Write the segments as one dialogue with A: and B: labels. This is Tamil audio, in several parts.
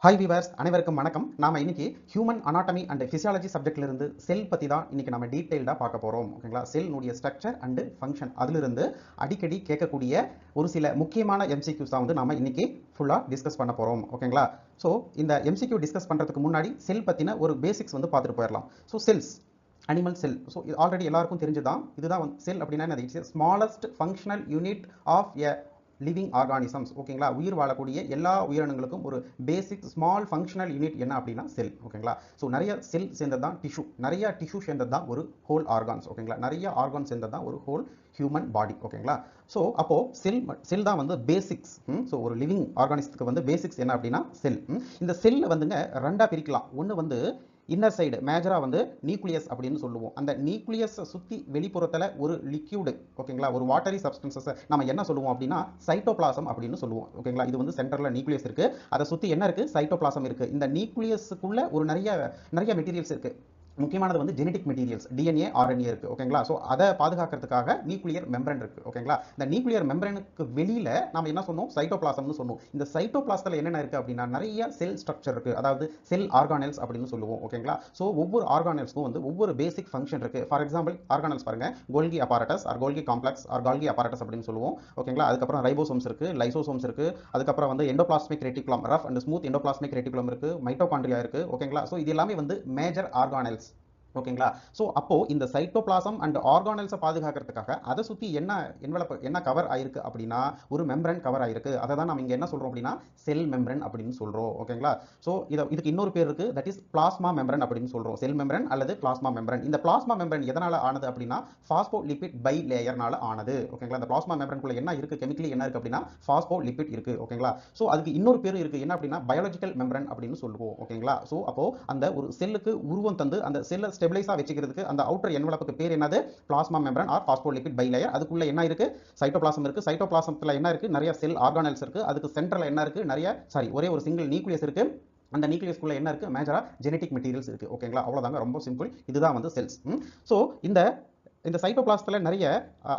A: ஹாய் வீவர்ஸ், அனைவருக்கும் வணக்கம். நாம இன்னைக்கு ஹியூமன் அனாட்டமி அண்ட் பிசியாலஜி சப்ஜெக்ட்ல இருந்து செல் பத்தி தான் இன்னைக்கு நம்ம டீடைல்டா பார்க்க போறோம். ஓகேங்களா? செல்னுடைய ஸ்ட்ரக்சர் அண்ட் ஃபங்க்ஷன் அதிலிருந்து அடிக்கடி கேட்கக்கூடிய ஒரு சில முக்கியமான எம்சிக்யூஸ் தான் வந்து நாம இன்னைக்கு ஃபுல்லா டிஸ்கஸ் பண்ண போறோம். ஓகேங்களா? ஸோ இந்த எம்சிக்யூ டிஸ்கஸ் பண்றதுக்கு முன்னாடி செல் பத்தின ஒரு பேசிக்ஸ் வந்து பார்த்துட்டு போயிடலாம். So cells animal cell. So இது ஆல்ரெடி எல்லாருக்கும் தெரிஞ்சுதான். இதுதான் செல் அப்படின்னா என்னது? Smallest functional unit of a living organisms. ஓகேங்களா? உயிர் வாழக்கூடிய எல்லா உயிரினங்களுக்கும் ஒரு பேசிக் ஸ்மால் ஃபங்க்ஷனல் யூனிட் என்ன அப்படின்னா செல். ஓகேங்களா? ஸோ நிறைய செல் சேர்ந்தது தான் டிஷ்யூ, நிறைய டிஷ்யூ சேர்ந்தது தான் ஒரு ஹோல் ஆர்கான்ஸ். ஓகேங்களா? நிறைய ஆர்கான் சேர்ந்தது தான் ஒரு ஹோல் ஹியூமன் பாடி. ஓகேங்களா? ஸோ அப்போ செல் தான் வந்து பேசிக்ஸ். ஸோ ஒரு லிவிங் ஆர்கானிசத்துக்கு வந்து பேசிக்ஸ் என்ன அப்படின்னா செல். இந்த செல்லை வந்துங்க ரெண்டா பிரிக்கலாம். ஒன்று வந்து இன்னர் சைடு மேஜராக வந்து நியூக்ளியஸ் அப்படின்னு சொல்லுவோம். அந்த நியூக்ளியஸை சுற்றி வெளிப்புறத்தில் ஒரு லிக்யூடு, ஓகேங்களா, ஒரு வாட்டரி சப்ஸ்டன்சஸை நம்ம என்ன சொல்லுவோம் அப்படின்னா சைட்டோபிளாசம் அப்படின்னு சொல்லுவோம். ஓகேங்களா? இது வந்து சென்டரில் நியூக்ளியஸ் இருக்குது, அதை சுற்றி என்ன இருக்குது? சைட்டோபிளாசம் இருக்குது. இந்த நியூக்ளியஸுக்குள்ள ஒரு நிறைய மெட்டீரியல்ஸ் இருக்குது. முக்கியமானது வந்து ஜெனடிக் மெட்டீரியல்ஸ், டிஎன்ஏ, ஆர்என்ஏ இருக்குது. ஓகேங்களா? ஸோ அதை பாதுகாக்கிறதுக்காக நியூக்ளியர் மெம்பரன் இருக்குது. ஓகேங்களா? இந்த நியூக்ளியர் மெம்பரனுக்கு வெளியில் நம்ம என்ன சொன்னோம்? சைட்டோபிளாசம்னு சொன்னோம். இந்த சைட்டோபிளாசத்தில் என்னென்ன இருக்குது அப்படின்னா நிறைய செல் ஸ்ட்ரக்சர் இருக்குது, அதாவது செல் ஆர்கானல்ஸ் அப்படின்னு சொல்லுவோம். ஓகேங்களா? ஸோ ஒவ்வொரு ஆர்கானல்ஸ்க்கும் வந்து ஒவ்வொரு பேசிக் ஃபங்க்ஷன் இருக்குது. ஃபார் எக்ஸாம்பிள் ஆர்கானல்ஸ் பாருங்க, Golgi apparatus or Golgi complex or Golgi apparatus அப்படின்னு சொல்லுவோம். ஓகேங்களா? அதுக்கப்புறம் ரைபோசோம்ஸ் இருக்குது, லைசோசோம்ஸ் இருக்குது, அதுக்கப்புறம் வந்து endoplasmic reticulum, rough and smooth endoplasmic reticulum இருக்குது, மைட்டோகாண்ட்ரியா இருக்குது. ஓகேங்களா? ஸோ இது எல்லாமே வந்து மேஜர் ஆர்கானல்ஸ். ஓகேங்களா? ஸோ அப்போ இந்த சைட்டோபிளாசம் அண்ட் ஆர்கானல்ஸை பாதுகாக்கிறதுக்காக அதை சுற்றி என்ன கவர் ஆயிருக்கு அப்படின்னா ஒரு மெம்பரன் கவர் ஆயிருக்கு. அதை தான் நம்ம இங்கே என்ன சொல்கிறோம் அப்படின்னா செல் மெம்பரன் அப்படின்னு சொல்கிறோம். ஓகேங்களா? ஸோ இதுக்கு இன்னொரு பேர் இருக்குது, தட் இஸ் பிளாஸ்மா மெம்பரன் அப்படின்னு சொல்கிறோம். செல் மெம்பரன் அல்லது பிளாஸ்மா மெம்பரன். இந்த பிளாஸ்மா மெம்பரன் எதனால் ஆனது அப்படின்னா பாஸ்போலிபிட் பை லேயர்னால ஆனது. ஓகேங்களா? இந்த பிளாஸ்மா மெம்பரனுக்குள்ள என்ன இருக்குது? கெமிக்கலி என்ன இருக்குது அப்படின்னா பாஸ்போலிபிட் இருக்குது. ஓகேங்களா? ஸோ அதுக்கு இன்னொரு பேர் இருக்குது, என்ன அப்படின்னா பயாலஜிக்கல் மெம்பரன் அப்படின்னு சொல்லுவோம். ஓகேங்களா? ஸோ அப்போ அந்த ஒரு செல்லுக்கு உருவம் தந்து அந்த செல்லை ஸ்டெபிலைஸா வச்சுக்கிறதுக்கு அந்த அவுட்டர் என்வலப்புக்கு பேர் என்னது? Plasma membrane or phospholipid bilayer. அதுக்குள்ள என்ன இருக்கு? சைட்டோபிளாசம் இருக்கு. சைட்டோபிளாசம்ல என்ன இருக்கு? நிறைய செல் ஆர்கானல்ஸ் இருக்கு. அதுக்கு சென்டர்ல என்ன இருக்கு? ஒரே ஒரு சிங்கிள் நியூக்ளியஸ் இருக்கு. அந்த நியூக்ளியஸ்க்குள்ள என்ன இருக்கு? மேஜரா ஜெனடிக் மெட்டீரியல்ஸ் இருக்கு. ஓகேங்களா? அவ்வளவுதாங்க, ரொம்ப சிம்பிள். இதுதான் வந்து செல்ஸ். ஸோ இந்த சைட்டோபிளாஸ்டில் நிறைய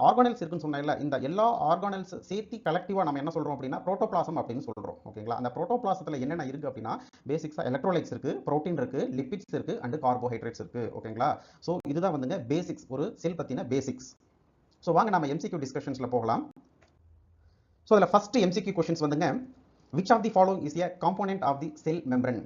A: ஆர்கானல்ஸ் இருக்குன்னு சொன்னேன்ல, இந்த எல்லா ஆர்கானல்ஸ் சேர்த்து கலெக்டிவாக நம்ம என்ன சொல்கிறோம் அப்படின்னா புரோட்டோபிளாசம் அப்படின்னு சொல்கிறோம். ஓகேங்களா? அந்த புரோட்டோபிளாசத்தில் என்னென்ன இருக்குது அப்படின்னா பேசிக்ஸாக எலக்ட்ரோலைட்ஸ் இருக்குது, புரோட்டீன் இருக்குது, லிப்பிட்ஸ் இருக்குது அண்ட் கார்போஹைட்ரேட்ஸ் இருக்குது. ஓகேங்களா? ஸோ இதுதான் வந்துங்க பேசிக்ஸ், ஒரு செல் பற்றின பேசிக்ஸ். ஸோ வாங்க நம்ம எம்சிக்யூ டிஸ்கஷன்ஸில் போகலாம். ஸோ அதில் ஃபர்ஸ்ட் எம்சிக்யூ கொஸ்டின்ஸ் வந்துங்க, which of the following is a component of the cell membrane?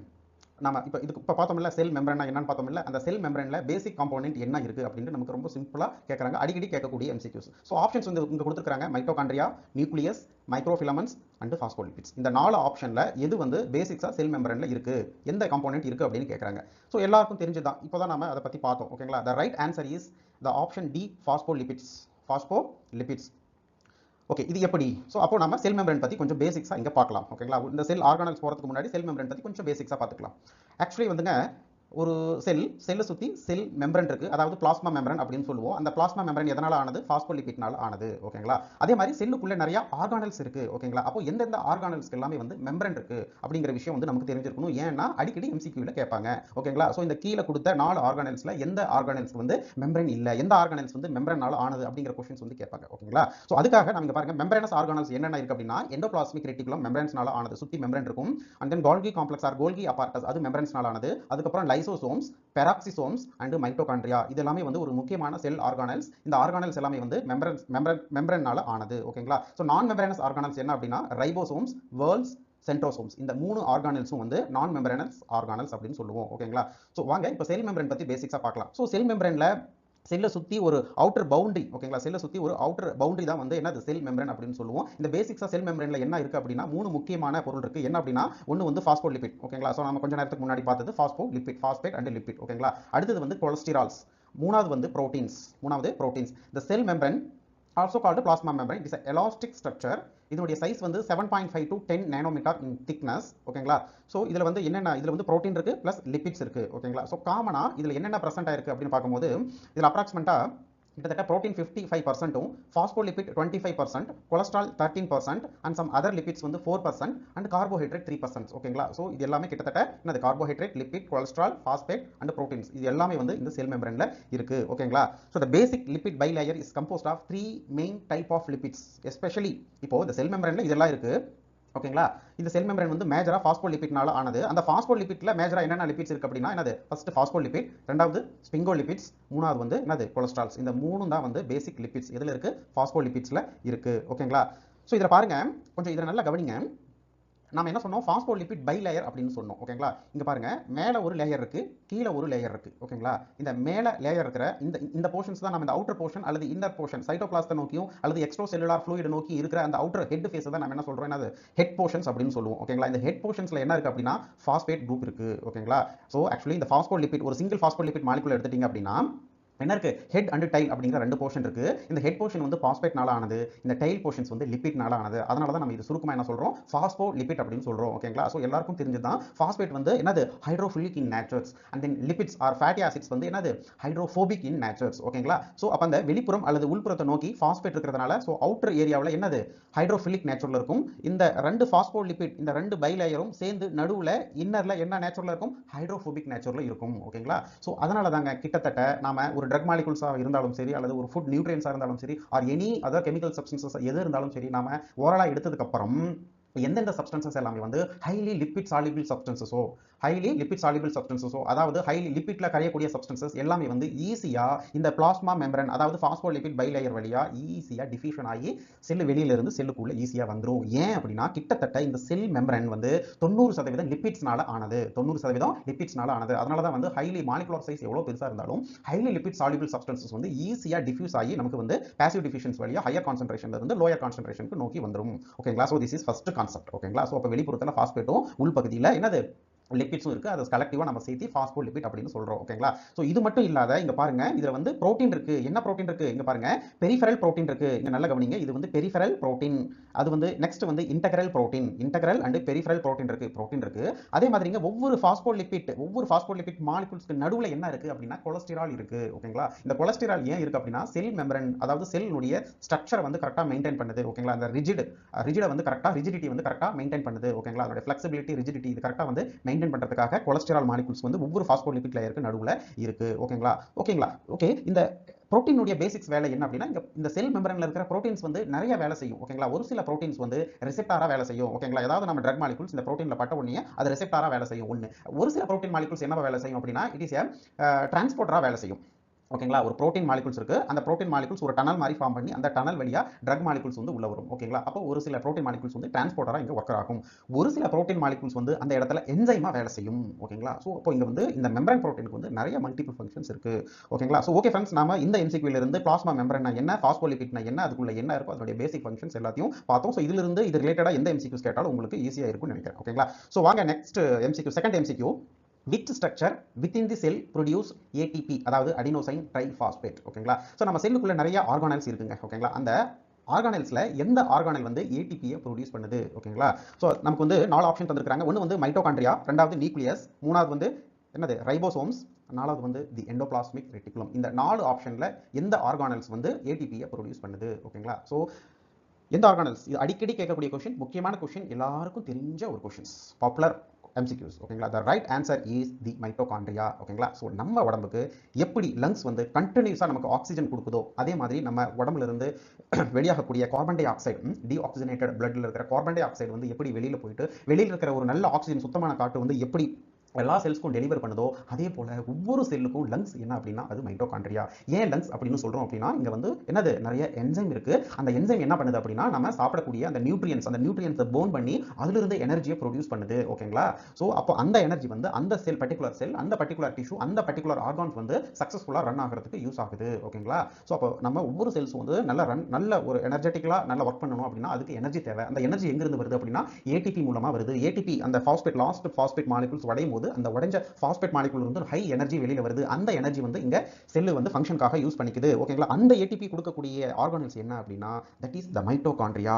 A: நம்ம இப்போ பார்த்தோம்ல செல் மெம்பரனா என்னன்னு பார்த்தோம்ல, அந்த செல் மெம்பரன்ல பேசிக் காம்போனன்ட் என்ன இருக்கு அப்படின்னு நமக்கு ரொம்ப சிம்பிளா கேட்கறாங்க, அடிக்கடி கேட்கக்கூடிய எம்சிக்யூஸ். ஸோ ஆப்ஷன்ஸ் வந்து இங்க கொடுத்துருக்காங்க, மைட்டோகாண்ட்ரியா, நியூக்ளியஸ், மைக்ரோஃபிலமெண்ட்ஸ் அண்ட் பாஸ்போலிபிட்ஸ். இந்த 4 ஆப்ஷன்ல எது வந்து பேசிக்ஸா செல் மெம்பரன்ல இருக்கு, எந்த காம்போனன்ட் இருக்கு அப்படின்னு கேட்கறாங்க. ஸோ எல்லாருக்கும் தெரிஞ்சுதான், இப்போதான் நம்ம அதை பத்தி பார்த்தோம். ஓகேங்களா? The right answer is the option D, phospholipids. Okay, இது எப்படி? ஸோ அப்போ நம்ம செல் மெம்பரன் பற்றி கொஞ்சம் பேசிக்ஸாக இங்கே பார்க்கலாம். ஓகேங்களா? இந்த செல் ஆர்கானல்ஸ் போகிறதுக்கு முன்னாடி செல் மெம்பரன் பற்றி கொஞ்சம் பேசிக்ஸாக பார்த்துக்கலாம். ஆக்சுவலி வந்துங்க ஒரு செல்லை சுற்றி செல் மெம்பரன் இருக்குது, அதாவது பிளாஸ்மா மெம்பரன் அப்படின்னு சொல்லுவோம். அந்த பிளாஸ்மா மெம்பரன் எதனால் ஆனது? பாஸ்போலிபிட்னால ஆனது. ஓகேங்களா? அதே மாதிரி செல்லுக்குள்ளே நிறைய ஆர்கானல்ஸ் இருக்குது. ஓகேங்களா? அப்போ எந்தெந்த ஆர்கானல்ஸ்க்கு எல்லாமே வந்து மெம்பரன் இருக்குது அப்படிங்கிற விஷயம் வந்து நமக்கு தெரிஞ்சிருக்கணும். ஏன்னா அடிக்கடி எம்சிக்யூவில் கேட்பாங்க. ஓகேங்களா? ஸோ இந்த கீழே கொடுத்த 4 ஆர்கானல்ஸில் எந்த ஆர்கானல்ஸ் வந்து மெம்பரன் இல்லை, எந்த ஆர்கானல்ஸ் வந்து மெம்பரனால ஆனது அப்படிங்கிற கொஸ்டின்ஸ் வந்து கேட்பாங்க. ஓகேங்களா? ஸோ அதுக்காக நம்ம பாருங்க, மெம்பரனஸ் ஆர்கானல்ஸ் என்னென்ன இருக்குது அப்படின்னா எண்டோபிளாஸ்மிக் ரெட்டிகுலம் மெம்பரன்ஸ்னால ஆனது, சுற்றி மெம்பரன் இருக்கும். And then Golgi complex or Golgi apparatus, அது மெம்பரன்ஸ்னால ஆனது. அதுக்கப்புறம் லைசோசோம்ஸ், பெராக்சிசோம்ஸ் அண்ட் மைட்டோகாண்ட்ரியா, இது எல்லாமே வந்து ஒரு முக்கியமான செல் ஆர்கானல்ஸ். இந்த ஆர்கானல்ஸ் எல்லாமே வந்து மெம்பரனால ஆனது. ஓகேங்களா? ஸோ நான் மெம்பரனஸ் ஆர்கானல்ஸ் என்ன அப்படின்னா ரைபோசோம்ஸ், வேர்ல்ஸ், சென்ட்ரோசோம்ஸ். இந்த 3 ஆர்கானல்ஸும் வந்து நான் மெம்பரனஸ் ஆர்கானல்ஸ் அப்படின்னு சொல்லுவோம். ஓகேங்களா? ஸோ வாங்க இப்போ செல் மெம்பரன் பற்றி பேசிக்ஸாக பார்க்கலாம். ஸோ செல் மெம்பரன்ல செல்லை சுற்றி ஒரு அவுட்டர் பவுண்டரி, ஓகேங்களா, செல்லை சுற்றி ஒரு அவுட்டர் பவுண்டரி தான் வந்து என்னது? செல் மெம்பரன் அப்படின்னு சொல்லுவோம். இந்த பேசிக்ஸாக செல் மெம்பரன்ல என்ன இருக்குது அப்படின்னா 3 முக்கியமான பொருள் இருக்குது. என்ன அப்படின்னா ஒன்று வந்து பாஸ்போலிபிட். ஓகேங்களா? ஸோ நம்ம கொஞ்ச நேரத்துக்கு முன்னாடி பார்த்தது பாஸ்போலிபிட், பாஸ்பேட் அண்ட் லிபிட். ஓகேங்களா? அடுத்தது வந்து கொலஸ்ட்ரால்ஸ். மூணாவது வந்து புரோட்டீன்ஸ். இந்த செல் membrane also called plasma membrane, it is an elastic structure. இதனுடைய சைஸ் வந்து 7.5 to 10 நானோமீட்டர் இன் திக்னஸ். ஓகேங்களா? ஸோ இதில் வந்து என்னென்ன, இதில் வந்து புரோட்டீன் இருக்குது ப்ளஸ் லிபிட்ஸ் இருக்குது. ஓகேங்களா? ஸோ காமனாக இதில் என்னென்ன ப்ரெசென்ட் ஆயிருக்கு அப்படின்னு பார்க்கும்போது இதில் அப்ராக்சிமேட்டாக கிட்டத்தட்ட protein 55%, phospholipid 25%, cholesterol 13% and some other lipids வந்து 4% அண்ட் கார்போஹைட்ரேட் 3%. ஓகேங்களா? ஸோ இது எல்லாமே கிட்டத்தட்ட என்னது? Carbohydrate, lipid, cholesterol, phosphate and proteins, இது எல்லாமே வந்து இந்த செல் மெம்பரன்ல இருக்கு. ஓகேங்களா? So the basic lipid bilayer is composed of 3 main type of lipids. Especially இப்போ இந்த செல் மெம்பரன்ல இதெல்லாம் இருக்கு. ஓகேங்களா. இந்த செல் மெம்பரேன் வந்து மேஜரா பாஸ்போலிபிட்னால ஆனது. அந்த பாஸ்போலிபிட்ல மேஜரா என்னென்ன லிபிட்ஸ் இருக்கு அப்படின்னா என்னது, ஃபர்ஸ்ட் பாஸ்போலிபிட், ரெண்டாவது ஸ்பிங்கோலிபிட்ஸ், மூணாவது வந்து என்னது கொலஸ்ட்ரால்ஸ். இந்த மூணும் தான் வந்து பேசிக் லிபிட்ஸ். எதுல இருக்கு, பாஸ்போலிபிட்ஸ்ல இருக்கு. ஓகேங்களா. ஸோ இதில் பாருங்க, கொஞ்சம் இதில் நல்லா கவனிங்க. நாம என்ன சொன்னோம், பாஸ்போலிபிட் பை லேயர் அப்படின்னு சொன்னோம். ஓகேங்களா. இங்க பாருங்க, மேல ஒரு லேயர் இருக்கு, கீழே ஒரு லேயர் இருக்கு. ஓகேங்களா. இந்த மேல லேயர் இருக்கிற இந்த போர்ஷன்ஸ் தான் நம்ம இந்த அவுட்டர் போர்ஷன் அல்லது இன்னர் போர்ஷன், சைட்டோபிளாஸ்ட நோக்கியும் அல்லது எக்ஸ்ட்ரா செல்லுலார் ஃப்ளூயிட் நோக்கி இருக்கிற அந்த அவுட்டர் ஹெட் ஃபேஸ் தான் நம்ம என்ன சொல்றோம், என்னது ஹெட் போர்ஷன்ஸ் அப்படின்னு சொல்லுவோம். ஓகேங்களா. இந்த ஹெட் போர்ஷன்ஸ்ல என்ன இருக்கு அப்படின்னா பாஸ்பேட் குரூப் இருக்கு. ஓகேங்களா. ஸோ ஆக்சுவலி இந்த பாஸ்போலிபிட் ஒரு சிங்கிள் பாஸ்போலிபிட் மாலிகுல் எடுத்துட்டீங்க அப்படின்னா என்ன இருக்கு, ஹெட் அண்ட் டைல் அப்படிங்கிற ரெண்டு போர்ஷன் இருக்கு. இந்த ஹெட் போர்ஷன் வந்து பாஸ்பேட்னால ஆனது, இந்த டைல் போர்ஷன்ஸ் வந்து லிபிட்னால ஆனது. அதனால தான் நம்ம இது சுருக்கமா என்ன சொல்றோம், பாஸ்போலிபிட் அப்படின்னு சொல்றோம். ஓகேங்களா. சோ எல்லாருக்கும் தெரிஞ்சதுதான் பாஸ்பேட் வந்து என்னது hydrophilic in natures and then lipids are fatty acids வந்து என்னது ஹைட்ரோஃபோபிக் இன் நேச்சர்ஸ். ஓகேங்களா. சோ அப்ப அந்த வெளிப்புறம் அல்லது உள்புறத்தை நோக்கி பாஸ்பேட் இருக்கிறதுனால சோ அவுட்டர் ஏரியாவில் என்னது ஹைட்ரோஃபிலிக் நேச்சர்ல இருக்கும். இந்த ரெண்டு பாஸ்போலிபிட், இந்த ரெண்டு பை லேயரும் சேர்ந்து நடுவுல இன்னர்ல என்ன நேச்சர்ல இருக்கும், ஹைட்ரோஃபோபிக் நேச்சர்ல இருக்கும். ஓகேங்களா. சோ அதனால தாங்க கிட்டத்தட்ட நாம ஒரு ட்ரக் மாலிகுல்ஸாக இருந்தாலும் சரி அல்லது ஒரு ஃபுட் நியூட்ரியன்ஸாக இருந்தாலும் சரி or any other chemical substances எது இருந்தாலும் சரி, நாம ஓரலா எடுத்ததுக்கு அப்புறம் எந்தெந்த சப்ஸ்டன்சஸ் எல்லாமே வந்து ஹைலி லிபிட் சாலிபிள் சப்ஸ்டன்சஸோ, அதாவது ஹைலி லிபிட்ல கரையக்கூடிய சப்ஸ்டன்சஸ் எல்லாமே வந்து ஈஸியா இந்த பிளாஸ்மா மெம்பரன் அதாவது பாஸ்போலிபிட் பை லேயர் வழியா ஈஸியா டிஃபியூஷன் ஆகி செல் வெளியில இருந்து செல்லுக்குள்ள ஈஸியா வந்துரும். ஏன் அப்படின்னா கிட்டத்தட்ட இந்த செல் மெம்பரன் வந்து 90% லிபிட்ஸ்னால ஆனது. 90% லிபிட்ஸ்னால ஆனது. அதனால தான் வந்து ஹைலி மாலிகுலர் சைஸ் எவ்வளவு பெருசா இருந்தாலும் ஹைலி லிபிட் சாலிபிள் சப்ஸ்டன்சஸ் வந்து ஈஸியா டிஃபியூஸ் ஆகி நமக்கு வந்து பாசிவ் டிஃபியூஷன்ஸ் வழியா ஹையர் கான்சன்ட்ரேஷன்ல இருந்து லோயர் கான்சன்ட்ரேஷனுக்கு நோக்கி வந்துரும். ஓகேங்களா. So this is first concept. ஓகேங்களா. சோ அப்ப வெளிப்புறத்துல பாஸ்பேட்டும் உள் பகுதியில என்னது லிபிட்ஸும் இருக்கு. அதை கலெக்டிவா நம்ம சேர்த்து பாஸ்போலிபிட் அப்படின்னு சொல்றோம். ஓகேங்களா. சோ இது மட்டும் இல்லாத இங்க பாருங்க, இதுல வந்து புரோட்டீன் இருக்கு. என்ன புரோட்டீன் இருக்கு இங்க பாருங்க, பெரிஃபெரல் புரோட்டீன் இருக்கு. இங்க நல்ல கவனிங்க, இது வந்து பெரிஃபெரல் புரோட்டீன். அது வந்து நெக்ஸ்ட் வந்து integral protein, integral and peripheral protein இருக்கு. அதே மாதிரிங்க ஒவ்வொரு பாஸ்போலிபிட் மாலிகுல்ஸ்க்கு நடுவுல என்ன இருக்கு அப்படின்னா கொலஸ்ட்ரால் இருக்கு. ஓகேங்களா. இந்த கொலஸ்ட்ரால் ஏன் இருக்கு அப்படின்னா செல் மெம்பரன் அதாவது செல்லுடைய ஸ்ட்ரக்சர் வந்து கரெக்டா மெயின்டைன் பண்ணுது. ஓகேங்களா. அந்த ரிஜிட வந்து கரெக்டா ரிஜிடிட்டி வந்து கரெக்டா மெயின்டைன் பண்ணுது. ஓகேங்களா. அதோட ஃபிளெக்சிபிலிட்டி ரிஜிடிட்டி இது கரெக்டா வந்து மெயின்டைன் பண்றதுக்காக கொலஸ்ட்ரால் மாலிகுல்ஸ் வந்து ஒவ்வொரு பாஸ்போலிபிட் லேயருக்கு நடுவுல இருக்கு. ஓகேங்களா. ஓகே. இந்த புரோட்டீனுடைய பேசிக்ஸ் வேலை என்ன அப்படின்னா இந்த செல் மெம்பரன்ல இருக்கிற புரோட்டீன்ஸ் வந்து நிறைய வேலை செய்யும். ஓகேங்களா. ஒரு சில புரோட்டீன்ஸ் வந்து ரிசெப்டாரா வேலை செய்யும். ஓகேங்களா. ஏதாவது நம்ம ட்ரக் மாலிகுல்ஸ் இந்த புரோட்டீன்ல பட்ட உடனே அது ரிசெப்டாரா வேலை செய்யும். ஒன்னு ஒரு சில புரோட்டீன் மாலிகுல்ஸ் என்ன வேலை செய்யும் அப்படின்னா இட் இஸ் டிரான்ஸ்போர்ட்டரா வேலை செய்யும். ஓகேங்களா. ஒரு புரோட்டீன் மாலிகுல்ஸ் இருக்கு. அந்த புரோட்டீன் மாலிகுல்ஸ் ஒரு டனல் மாதிரி ஃபார்ம் பண்ணி அந்த டனல் வழியா ட்ரக் மாலிகுல்ஸ் வந்து உள்ள வரும். ஓகேங்களா. அப்போ ஒரு சில புரோட்டீன் மாலிகுல்ஸ் வந்து டிரான்ஸ்போர்ட்டரா இங்க ஒர்க் ஆகும். ஒரு சில புரோட்டீன் மாலிகுல்ஸ் வந்து அந்த இடத்துல என்சைமா வேலை செய்யும். ஓகேங்களா. சோ அப்போ இங்க வந்து இந்த மெம்பரன் புரோட்டீனுக்கு வந்து நிறைய மல்டிபிள் ஃபங்க்ஷன்ஸ் இருக்கு. ஓகேங்களா. சோ ஓகே ஃப்ரெண்ட்ஸ், நாம இந்த எம்சிக்யூல இருந்து பிளாஸ்மா மெம்பரன் என்ன, பாஸ்போலிபிட்னா என்ன, அதுக்குள்ள என்ன இருக்கும், அதோட பேசிக் ஃபங்க்ஷன்ஸ் எல்லாத்தையும் பார்த்தோம். சோ இதுல இருந்து இது ரிலேட்டடா எந்த எம்சிக்யூஸ் கேட்டாலும் உங்களுக்கு ஈஸியா இருக்கும்னு நினைக்கிறேன். ஓகேங்களா. சோ வாங்க next MCQ, second MCQ. Which structure within the cell produce ATP அதாவது அடினோசைன் ட்ரைபாஸ்பேட். ஓகேங்களா. சோ நம்ம செல்லுக்குள்ள நிறைய ஆர்கானல்ஸ் இருக்குங்க. ஓகேங்களா. அந்த ஆர்கானல்ஸ்ல எந்த ஆர்கானல் வந்து ஏடிபியை ப்ரொடியூஸ் பண்ணுது. ஓகேங்களா. சோ நமக்கு வந்து 4 ஆப்ஷன் தந்திருக்காங்க. ஒன்னு வந்து மைட்டோகாண்ட்ரியா, ரெண்டாவது நியூக்ளியஸ், மூணாவது வந்து என்னது ரைபோசோம்ஸ், நாலாவது வந்து தி எண்டோபிளாஸ்மிக் ரெட்டிகுலம். இந்த 4 ஆப்ஷன்ல எந்த ஆர்கானல்ஸ் வந்து ஏடிபியை ப்ரொடியூஸ் பண்ணுது. ஓகேங்களா. சோ எந்த ஆர்கானல்ஸ், இது அடிக்கடி கேட்கக்கூடிய கொஸ்டின், முக்கியமான கொஸ்டின், எல்லாருக்கும் தெரிஞ்ச ஒரு கொஸ்டின்ஸ், பாப்புலர் MCQs. ஓகேங்களா. the right answer is the mitochondria. ஓகேங்களா. ஸோ நம்ம உடம்புக்கு எப்படி லங்ஸ் வந்து கண்டினியூஸாக நமக்கு ஆக்சிஜன் கொடுக்குதோ அதே மாதிரி நம்ம உடம்புல இருந்து வெளியாகக்கூடிய கார்பன் டை ஆக்சைடு, டீஆக்சிஜனேட்டட் பிளட்ல இருக்கிற கார்பன் டை ஆக்சைடு வந்து எப்படி வெளியில போயிட்டு வெளியில் இருக்கிற ஒரு நல்ல ஆக்சிஜன் சுத்தமான காற்று வந்து எப்படி எல்லா செல்ஸ்க்கும் டெலிவர் பண்ணுதோ அதே போல ஒவ்வொரு செல்லுக்கும் லங்ஸ் என்ன அப்படின்னா அது மைட்டோகாண்ட்ரியா. ஏன் லங்ஸ் அப்படின்னு சொல்றோம் அப்படின்னா இங்க வந்து என்னது நிறைய என்சைம் இருக்கு. அந்த என்சைம் என்ன பண்ணுது அப்படின்னா நம்ம சாப்பிடக்கூடிய அந்த நியூட்ரியன்ஸை போர்ன் பண்ணி அதுல இருந்து எனர்ஜியை ப்ரொடியூஸ் பண்ணுது. ஓகேங்களா. சோ அப்போ அந்த எனர்ஜி வந்து அந்த செல் பர்டிகுலர் செல், அந்த பர்டிகுலர் டிஷ்யூ, அந்த பர்டிகுலர் ஆர்கான்ஸ் வந்து சக்சஸ்ஃபுல்லா ரன் ஆகிறதுக்கு யூஸ் ஆகுது. ஓகேங்களா. சோ அப்போ நம்ம ஒவ்வொரு செல்ஸும் வந்து நல்ல ஒரு எனர்ஜெட்டிக்கலா நல்லா ஒர்க் பண்ணணும் அப்படின்னா அதுக்கு எனர்ஜி தேவை. அந்த எனர்ஜி எங்க இருந்து வருது அப்படின்னா ஏடிபி மூலமா வருது. ஏடிபி அந்த பாஸ்பேட் லாஸ்ட் பாஸ்பேட் மாலிகுல்ஸ் உடையும் போது அந்த உடைஞ்ச பாஸ்பேட் மாலிகுல் வந்து ஹை எனர்ஜி வெளியில வருது. அந்த எனர்ஜி வந்து இங்க செல் வந்து ஃபங்க்ஷனுக்காக யூஸ் பண்ணிக்குது. ஓகேங்களா. அந்த ஏடிபி கொடுக்கக்கூடிய ஆர்கானல்ஸ் என்ன அப்படின்னா தட் இஸ் த மைட்டோகாண்ட்ரியா.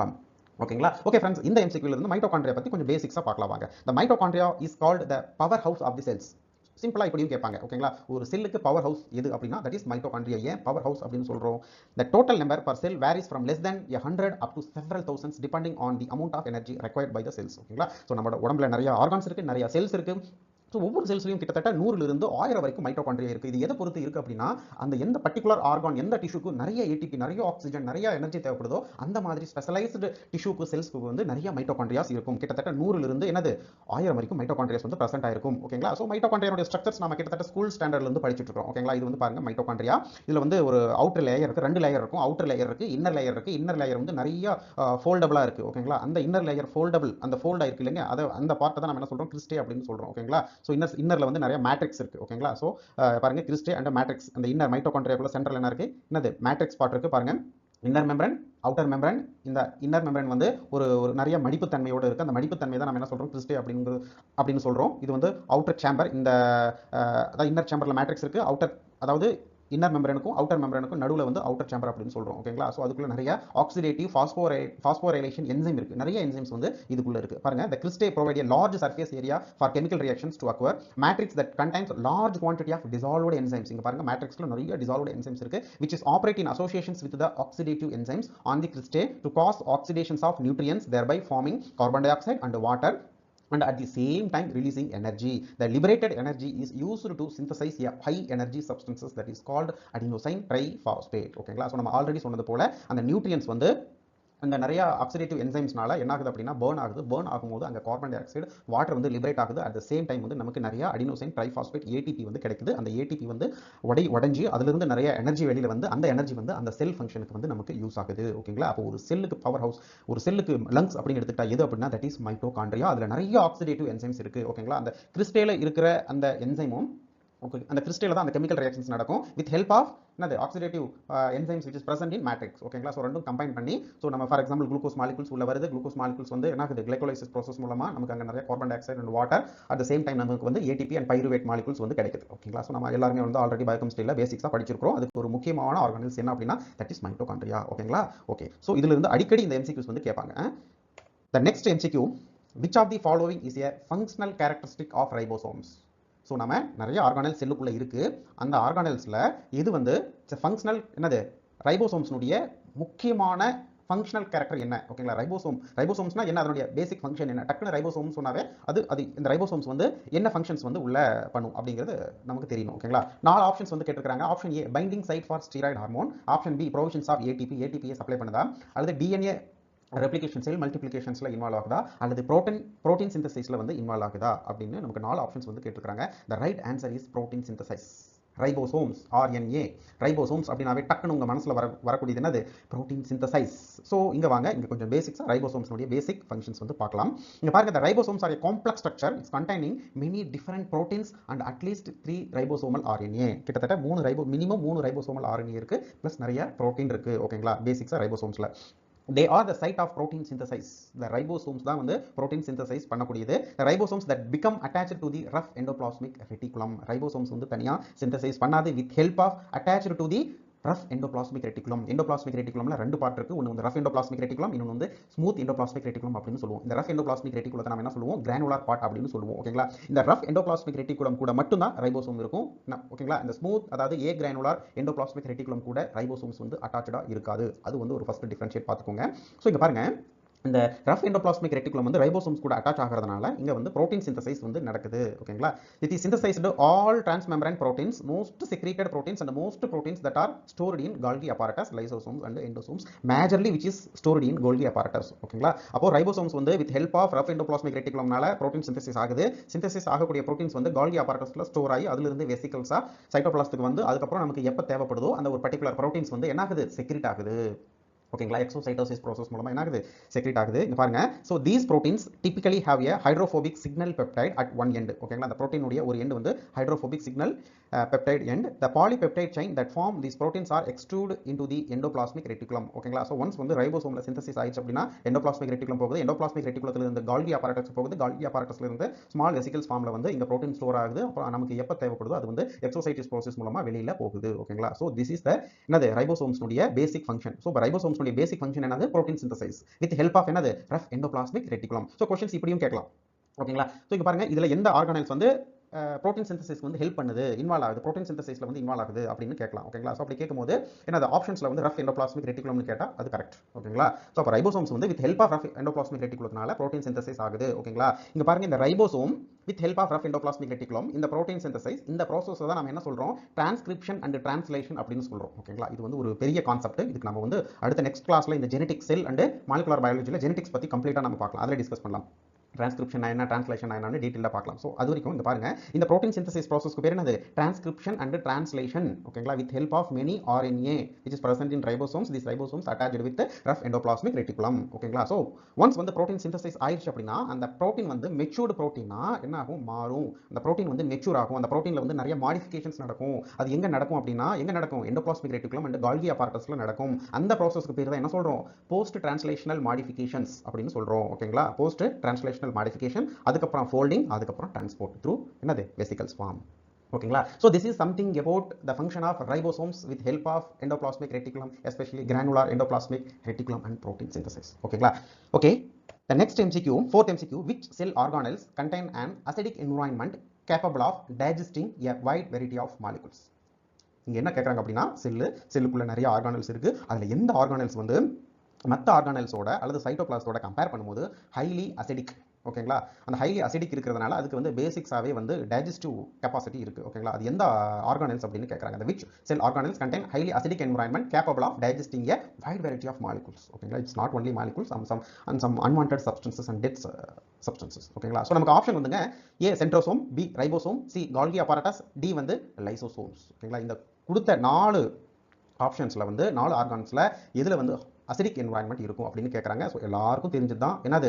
A: ஓகேங்களா. ஓகே ஃப்ரெண்ட்ஸ், இந்த எம்சிக்யூல இருந்து மைட்டோகாண்ட்ரியா பத்தி கொஞ்சம் பேசிக்ஸா பார்க்கலாம் வாங்க. the mitochondria is called the power house of the cells. சிம்பிளா இப்படியும் கேட்பாங்க. ஓகேங்களா. ஒரு செல்லுக்கு பவர் ஹவுஸ் எது அப்படின்னா தட் இஸ் மைட்டோகாண்ட்ரியா. ஏன் பவர் ஹவுஸ் அப்படின்னு சொல்றோம்? the total number per cell varies from less than 100 up to several thousands depending on the amount of energy required by the cells. ஓகேங்களா. சோ நம்ம உடம்புல நிறைய ஆர்கான்ஸ் இருக்கு, நிறைய செல்ஸ் இருக்கு. ஸோ ஒவ்வொரு செல்ஸ்லையும் கிட்டத்தட்ட 100லிருந்து 1000 வரைக்கும் மைட்டோகாண்ட்ரியா இருக்குது. இது எதை பொறுத்து இருக்குது அப்படின்னா, அந்த எந்த பர்டிகுலர் ஆர்கான், எந்த டிஷ்யூக்கு நிறைய ஏடிபி, நிறைய ஆக்சிஜன், நிறைய எனர்ஜி தேவைப்படுதோ அந்த மாதிரி ஸ்பெஷலைஸ்டு டிஷ்யூக்கு, செல்ஸ்க்கு வந்து நிறைய மைட்டோகாண்ட்ரியாஸ் இருக்கும். கிட்டத்தட்ட 100லிருந்து 1000 வரைக்கும் மைட்டோகாண்ட்ரியாஸ் வந்து பிரசன்ட் ஆயிருக்கும். ஓகேங்களா? ஸோ மைட்டோகாண்ட்ரியாவுடைய ஸ்ட்ரக்சர்ஸ் நம்ம கிட்டத்தட்ட ஸ்கூல் ஸ்டாண்டர்ட்ல இருந்து படிச்சுட்டு இருக்கோம். ஓகேங்களா? இது வந்து பாருங்க மைட்டோகாண்ட்ரியா. இதுல வந்து ஒரு அவுட்டர் லேயர் இருக்கு, 2 லேயர் இருக்கும். அவுட்டர் லேயர் இருக்கு, இன்னர் லேயர் இருக்கு. இன்னர் லேயர் வந்து நிறைய ஃபோல்டபிளா இருக்கு. ஓகேங்களா? அந்த இன்னர் லேயர் ஃபோல்டபிள், அந்த ஃபோல்ட் ஆயிருக்கு இல்லைங்க, அந்த பார்ட்டை தான் நம்ம என்ன சொல்றோம், கிறிஸ்டே அப்படின்னு சொல்றோம். ஓகேங்களா? ஸோ இன்னர்ல வந்து நிறைய மேட்ரிக்ஸ் இருக்கு. ஓகேங்களா? ஸோ பாருங்க, கிறிஸ்டே அண்ட் மேட்ரிக்ஸ், அந்த இன்னர் மைட்டோகாண்ட்ரியாக்குள்ள சென்ட்ரல் என்ன இருக்கு, என்னது மேட்ரிக்ஸ் பார்ட் இருக்கு பாருங்க. Inner membrane, outer membrane. இந்த இன்னர் மெம்பரன் வந்து ஒரு நிறைய மடிப்புத்தன்மையோடு இருக்கு. அந்த மடிப்புத்தன்மை தான் நம்ம என்ன சொல்றோம், கிறிஸ்டே அப்படின்னு சொல்றோம். இது வந்து அவுட்டர் சேம்பர். இந்த அதாவது இன்னர் சேம்பர்ல மேட்ரிக்ஸ் இருக்கு, அவுட்டர் அதாவது இன்னர் மெம்பரனுக்கும் அவுட்டர் மெம்பரனுக்கும் நடுவில் வந்து அவுட்டர் சேம்பர் அப்படின்னு சொல்றோம். ஓகேங்களா? ஸோ அதுக்குள்ள நிறைய ஆக்சிடேட்டிவ் பாஸ்போரைலேஷன் என்சைம் இருக்கு. நிறைய என்சைம்ஸ் வந்து இதுக்குள்ள இருக்கு. பாருங்க, the crystals provide a large surface area for chemical reactions to occur. Matrix that contains large quantity of dissolved enzymes. இங்க பாருங்க, மேட்ரிக்ஸ்ல நிறைய dissolved enzymes இருக்கு, which is operate in associations with the oxidative enzymes on the crystal to cause oxidations of nutrients, thereby forming carbon dioxide and water, and at the same time releasing energy. The liberated energy is used to synthesize a high energy substances that is called adenosine triphosphate. ஓகேங்களா? ஸோ நம்ம ஆல்ரெடி சொன்னது போல அந்த நியூட்ரியன்ஸ் வந்து அந்த நிறைய ஆக்சிடேட்டிவ் என்சைம்ஸ்னால என்ன ஆகுது அப்படின்னா பேர்ன் ஆகுது. பேர்ன் ஆகும்போது அங்கே கார்பன் டை ஆக்சைடு, வாட்டர் வந்து லிபரேட் ஆகுது. அட் த சேம் டைம் வந்து நமக்கு நிறைய அடினோசைன் ட்ரைபாஸ்பேட் ஏடிபி வந்து கிடைக்குது. அந்த ஏடிபி வந்து உடைஞ்சி அதிலிருந்து நிறைய எனர்ஜி வெளியில் வந்து அந்த எனர்ஜி வந்து அந்த செல் ஃபங்க்ஷனுக்கு வந்து நமக்கு யூஸ் ஆகுது. ஓகேங்களா? அப்போ ஒரு செல்லுக்கு பவர் ஹவுஸ், ஒரு செல்லுக்கு லங்ஸ் அப்படின்னு எடுத்துக்கிட்டா எது அப்படின்னா தட் இஸ் மைட்டோகாண்ட்ரியா. அதில் நிறைய ஆக்சிடேட்டிவ் என்சைம்ஸ் இருக்கு. ஓகேங்களா? அந்த கிறிஸ்டேல இருக்கிற அந்த என்சைமும், ஓகே, அந்த கிறிஸ்டேல தான் அந்த கெமிக்கல் ரியாக்ஷன்ஸ் நடக்கும் வித் ஹெல்ப் ஆஃப் என்னது oxidative enzymes which is present in matrix. ஓகேங்களா? ஸோ ரெண்டும் கம்பைன் பண்ணி, ஸோ நம்ம ஃபார் எக்ஸாம்பிள் குளுக்கோஸ் மாலிகுல்ஸ் உள்ள வருது. குளுக்கோஸ் மாலிகுல்ஸ் வந்து என்ன ஆகுது, கிளைகோலைசிஸ் ப்ரோசஸ் மூலமா நமக்கு அங்கே நிறைய carbon di oxide and water, at the same time நமக்கு வந்து ஏடிபி அண்ட் பைருவேட் மாலிகுல்ஸ் வந்து கிடைக்குது. ஓகேங்களா? ஸோ நம்ம எல்லாருமே வந்து ஆல்ரெடி பயோகெமிஸ்ட்ரியில் பேசிக்ஸாக படிச்சிருக்கிறோம். அதுக்கு ஒரு முக்கியமான ஆர்கானில்ஸ் என்ன அப்படின்னா தட் இஸ் மைட்டோகாண்ட்ரியா. ஓகேங்களா? ஓகே, ஸோ இதுல இருந்து அடிக்கடி இந்த எம்சிக்யூஸ் வந்து கேட்பாங்க. The next MCQ, which of the following is a functional characteristic of ribosomes? So நம்ம நிறைய ஆர்கானல் செல்லுக்குள்ள இருக்கு. அந்த ஆர்கானல்ஸ்ல இது வந்து ஃபங்க்ஷனல் என்னது, ரைபோசோம்ஸ்னுடைய முக்கியமான ஃபங்க்ஷனல் கேரக்டர் என்ன? ஓகேங்களா? ரைபோசோம்ஸ்னா என்ன, அதனுடைய பேசிக் ஃபங்க்ஷன் என்ன? டக்குனு ரைபோசோம்ஸ் சொன்னாவே அது இந்த ரைபோசோம்ஸ் வந்து என்ன ஃபங்க்ஷன்ஸ் வந்து உள்ள பண்ணும் அப்படிங்கிறது நமக்கு தெரியணும். ஓகேங்களா? 4 ஆப்ஷன்ஸ் வந்து கேட்டிருக்காங்க. Option A binding site for steroid hormone, option B provisions of ஏடிபியை சப்ளை பண்ணுதா, அல்லது டிஎன்ஏ ரெப்ளிகேஷன் செல் மல்டிப்ளிகேஷன்ஸ்ல இன்வால்வ் ஆகுதா, அல்லது புரோட்டீன் சிந்தசிஸ்ல வந்து இன்வால்வ் ஆகுதா அப்படின்னு நமக்கு 4 ஆப்ஷன்ஸ் வந்து கேட்டிருக்காங்க. த right answer is protein synthesise. Ribosomes, RNA. Ribosomes அப்படினாவே டக்குன்னு உங்க மனசுல வரக்கூடியது என்னது, புரோட்டீன் சிந்தசைஸ். ஸோ இங்க வாங்க, இங்க கொஞ்சம் பேசிக்ஸா ரைபோசோம்ஸ்னுடைய பேசிக் ஃபங்க்ஷன்ஸ் வந்து பார்க்கலாம். இங்க பாருங்க, the ribosomes are a complex structure. It's containing many different proteins and at least 3 ribosomal RNA. கிட்டத்தட்ட மினிமம் 3 ரைபோசோமல் RNA இருக்கு, பிளஸ் நிறைய புரோட்டீன் இருக்கு. ஓகேங்களா? பேசிக்ஸா ரைபோசோம்ஸ்ல they are the site of protein synthesis. The ribosomes தான் வந்து protein synthesis பண்ணக்கூடியது. The ribosomes that become attached to the rough endoplasmic reticulum. ribosomes வந்து தனியா synthesis பண்ணாது, with help of attached to the rough endoplasmic reticulum. endoplasmic reticulumல 2 part இருக்கு. ஒன்னு வந்து rough endoplasmic reticulum, இன்னொன்னு வந்து smooth endoplasmic reticulum அப்படின்னு சொல்லுவோம். இந்த rough endoplasmic reticulum நாம என்ன சொல்லுவோம், granular part அப்படின்னு சொல்லுவோம். ஓகேங்களா? இந்த rough endoplasmic reticulum கூட மட்டும் தான் ரைபோசோம் இருக்கும். ஓகேங்களா? இந்த ஸ்மூத் அதாவது A granular endoplasmic reticulum கூட ரைபோசோம்ஸ் வந்து அட்டாச்சடா இருக்காது. அது வந்து ஒரு ஃபர்ஸ்ட் டிஃபரன்ஷியேட் பார்த்துக்கோங்க. ஸோ இங்க பாருங்க, இந்த ரஃப் எண்டோபிளாஸ்மிக் ரெட்டிகுலம் வந்து ரைபோசோம்ஸ் கூட அட்டாச் ஆகிறதுனால இங்க வந்து புரோட்டீன் சிந்தசைஸ் வந்து நடக்குது. ஓகேங்களா? It is synthesised all transmembrane proteins, most secreted proteins and most proteins that are stored in Golgi apparatus, lysosomes and endosomes, majorly which is stored in Golgi apparatus. ஓகேங்களா? அப்போ ரைபோசோம்ஸ் வந்து with help of rough endoplasmic ரெட்டிகுலம்னால புரோட்டீன் சிந்தசிஸ் ஆகுது. சிந்தசிஸ் ஆகக்கூடிய புரோட்டீன்ஸ் வந்து கால்கி apparatusல ஸ்டோர் ஆகி அதுல இருந்து வெசிகல்ஸா சைட்டோபிளாஸ்டுக்கு வந்து அதுக்கப்புறம் நமக்கு எப்ப தேவைப்படுதோ அந்த ஒரு பர்டிகுலர் புரோட்டீன்ஸ் வந்து என்ன ஆகுது, செக்ரீட் ஆகுது. ஓகேங்களா? எக்ஸோசைட்டோசிஸ் ப்ரோசஸ் மூலமா என்ன ஆகுது, செக்ரீட் ஆகுது. இங்க பாருங்க, so these proteins typically have a hydrophobic signal peptide at one end. ஓகேங்களா? அந்த புரோட்டீன் உடைய ஒரு எண்ட் வந்து hydrophobic signal peptide end. The polypeptide chain that form these proteins are extruded into the endoplasmic reticulum. ஓகேங்களா? so once வந்து ரைபோசோம்ல சிந்தசிஸ் ஆயிடுச்சு அப்படின்னா endoplasmic reticulum போகுது. endoplasmic reticulumல இருந்து Golgi apparatus போகுது. Golgi apparatusல இருந்து ஸ்மால் வெசிகல்ஸ் ஃபார்ம்ல வந்து இங்க புரோட்டீன் ஸ்டோர் ஆகுது. அப்புறம் நமக்கு எப்ப தேவைப்படுதோ அது வந்து எக்ஸோசைட்டிஸ் ப்ரோசஸ் மூலமா வெளியில போகுது. ஓகேங்களா? so this is the என்னது ரைபோசோம்ஸ் உடைய பேசிக் ஃபங்க்ஷன். so ரைபோசோம்ஸ் உடைய பேசிக் ஃபங்க்ஷன் என்னது, protein synthesise with help of என்னது, rough endoplasmic reticulum. so questions இப்படியும் கேட்கலாம். ஓகேங்களா? so இங்க பாருங்க, இதுல எந்த ஆர்கானல்ஸ் வந்து புரோட்டீன் சிந்தசிஸ் வந்து ஹெல்ப் பண்ணுது, இன்வால்வ் ஆகுது, புரோட்டீன் சிந்தசிஸ்ல வந்து இன்வால்வ் ஆகுது அப்படின்னு கேட்கலாம். ஓகேங்களா? ஸோ அப்படி கேட்கும்போது என்னது ஆப்ஷன்ஸ்ல வந்து ரஃப் எண்டோபிளாஸ்மிக் ரெட்டிகுலம்னு கேட்டால் அது கரெக்ட். ஓகேங்களா? ஸோ அப்போ ரைபோசோம்ஸ் வந்து with help of rough endoplasmic ரெட்டிகுலத்தினால புரோட்டீன் சிந்தசிஸ் ஆகுது. ஓகேங்களா? இங்க பாருங்க, இந்த ribosome with help of rough endoplasmic reticulum, இந்த புரோட்டீன் சிந்தசிஸ், இந்த ப்ராசஸ் தான் நம்ம என்ன சொல்றோம், டிரான்ஸ்கிரிப்ஷன் அண்ட் டிரான்ஸ்லேஷன் அப்படின்னு சொல்றோம். ஓகேங்களா? இது வந்து ஒரு பெரிய கான்செப்ட். இதுக்கு நம்ம வந்து அடுத்த நெக்ஸ்ட் கிளாஸ்ல இந்த ஜெனடிக் செல் அண்ட் மாலிகுலர் பயாலஜியில் ஜெனடிக்ஸ் பத்தி கம்ப்ளீட்டா நம்ம பார்க்கலாம், அதில் டிஸ்கஸ் பண்ணலாம். டிரான்ஸ்கிரிப்ஷன் என்ன, டிரான்ஸ்லேஷன் என்னன்னு டீட்டெயிலாக பார்க்கலாம். ஸோ அது வரைக்கும் இங்க பாருங்க, இந்த புரோட்டீன் சிந்தசிஸ் ப்ராசஸ்க்கு பேர் என்னது, டிரான்ஸ்கிரிப்ஷன் அண்ட் டிரான்ஸ்லேஷன். ஓகேங்களா? With help of many RNA which is present in ribosomes. These ribosomes attached with rough endoplasmic reticulum. ஓகேங்களா? ஸோ ஒன்ஸ் வந்து புரோட்டீன் சிந்தசிஸ் ஆயிடுச்சு அப்படின்னா அந்த புரோட்டீன் வந்து மெச்சூர்டு புரோட்டீனா என்ன ஆகும், மாறும். அந்த புரோட்டீன் வந்து மெச்சூர் ஆகும். அந்த புரோட்டீன்ல வந்து நிறைய மாடிஃபிகேஷன்ஸ் நடக்கும். அது எங்க நடக்கும் அப்படின்னா, எங்க நடக்கும், எண்டோபிளாஸ்மிக் ரெட்டிகுலம் அண்ட் கால்கி அப்பாரட்டஸ்ல நடக்கும். அந்த ப்ராசஸ்க்கு பேர் தான் என்ன சொல்றோம், போஸ்ட் டிரான்ஸ்லேஷனல் மாடிஃபிகேஷன்ஸ் அப்படின்னு சொல்றோம். ஓகேங்களா? போஸ்ட் டிரான்ஸ்லேஷனல் மாடிஃபிகேஷன், அதுக்கப்புறம் ஃபோல்டிங், அதுக்கப்புறம் டிரான்ஸ்போர்ட் த்ரூ என்னது வெசிகல்ஸ் ஃபார்ம். ஓகேங்களா? so this is something about the function of ribosomes with help of endoplasmic reticulum, especially granular endoplasmic reticulum and protein synthesis. ஓகேங்களா? okay, the next MCQ, fourth MCQ, which cell organelles contain an acidic environment capable of digesting a wide variety of molecules. இங்க என்ன கேக்குறாங்க அப்படின்னா, செல்லுக்குள்ள நிறைய ஆர்கானல்ஸ் இருக்கு, அதுல எந்த ஆர்கானல்ஸ் வந்து மற்ற ஆர்கானல்ஸோட அல்லது சைட்டோபிளாஸ்டோட கம்பேர் பண்ணும்போது ஹைலி அசிடிக். ஓகேங்களா? அந்த ஹைலி அசிடிக் இருக்கிறதுனால அதுக்கு வந்து பேசிக்ஸாவே வந்து டைஜஸ்டிவ் கெப்பாசிட்டி இருக்கு. ஓகேங்களா? அது எந்த ஆர்கானல்ஸ் அப்படின்னு கேட்கறாங்க. the which cell organelles contain highly acidic environment capable of digesting a wide variety of molecules. ஓகேங்களா? it's not only molecules, some unwanted substances and dead substances. ஓகேங்களா? ஸோ நமக்கு ஆப்ஷன் வந்துங்க, ஏ சென்ட்ரோசோம், பி ரைபோசோம், சி கால்கி அப்பாரட்டஸ், டி வந்து லைசோசோம்ஸ். ஓகேங்களா? இந்த கொடுத்த 4 ஆப்ஷன்ஸ்ல வந்து 4 ஆர்கான்ஸ்ல எதுல வந்து அசிடிக் என்வாயன்மெண்ட் இருக்கும் அப்படின்னு கேட்கறாங்க. ஸோ எல்லாருக்கும் தெரிஞ்சதுதான் என்னது,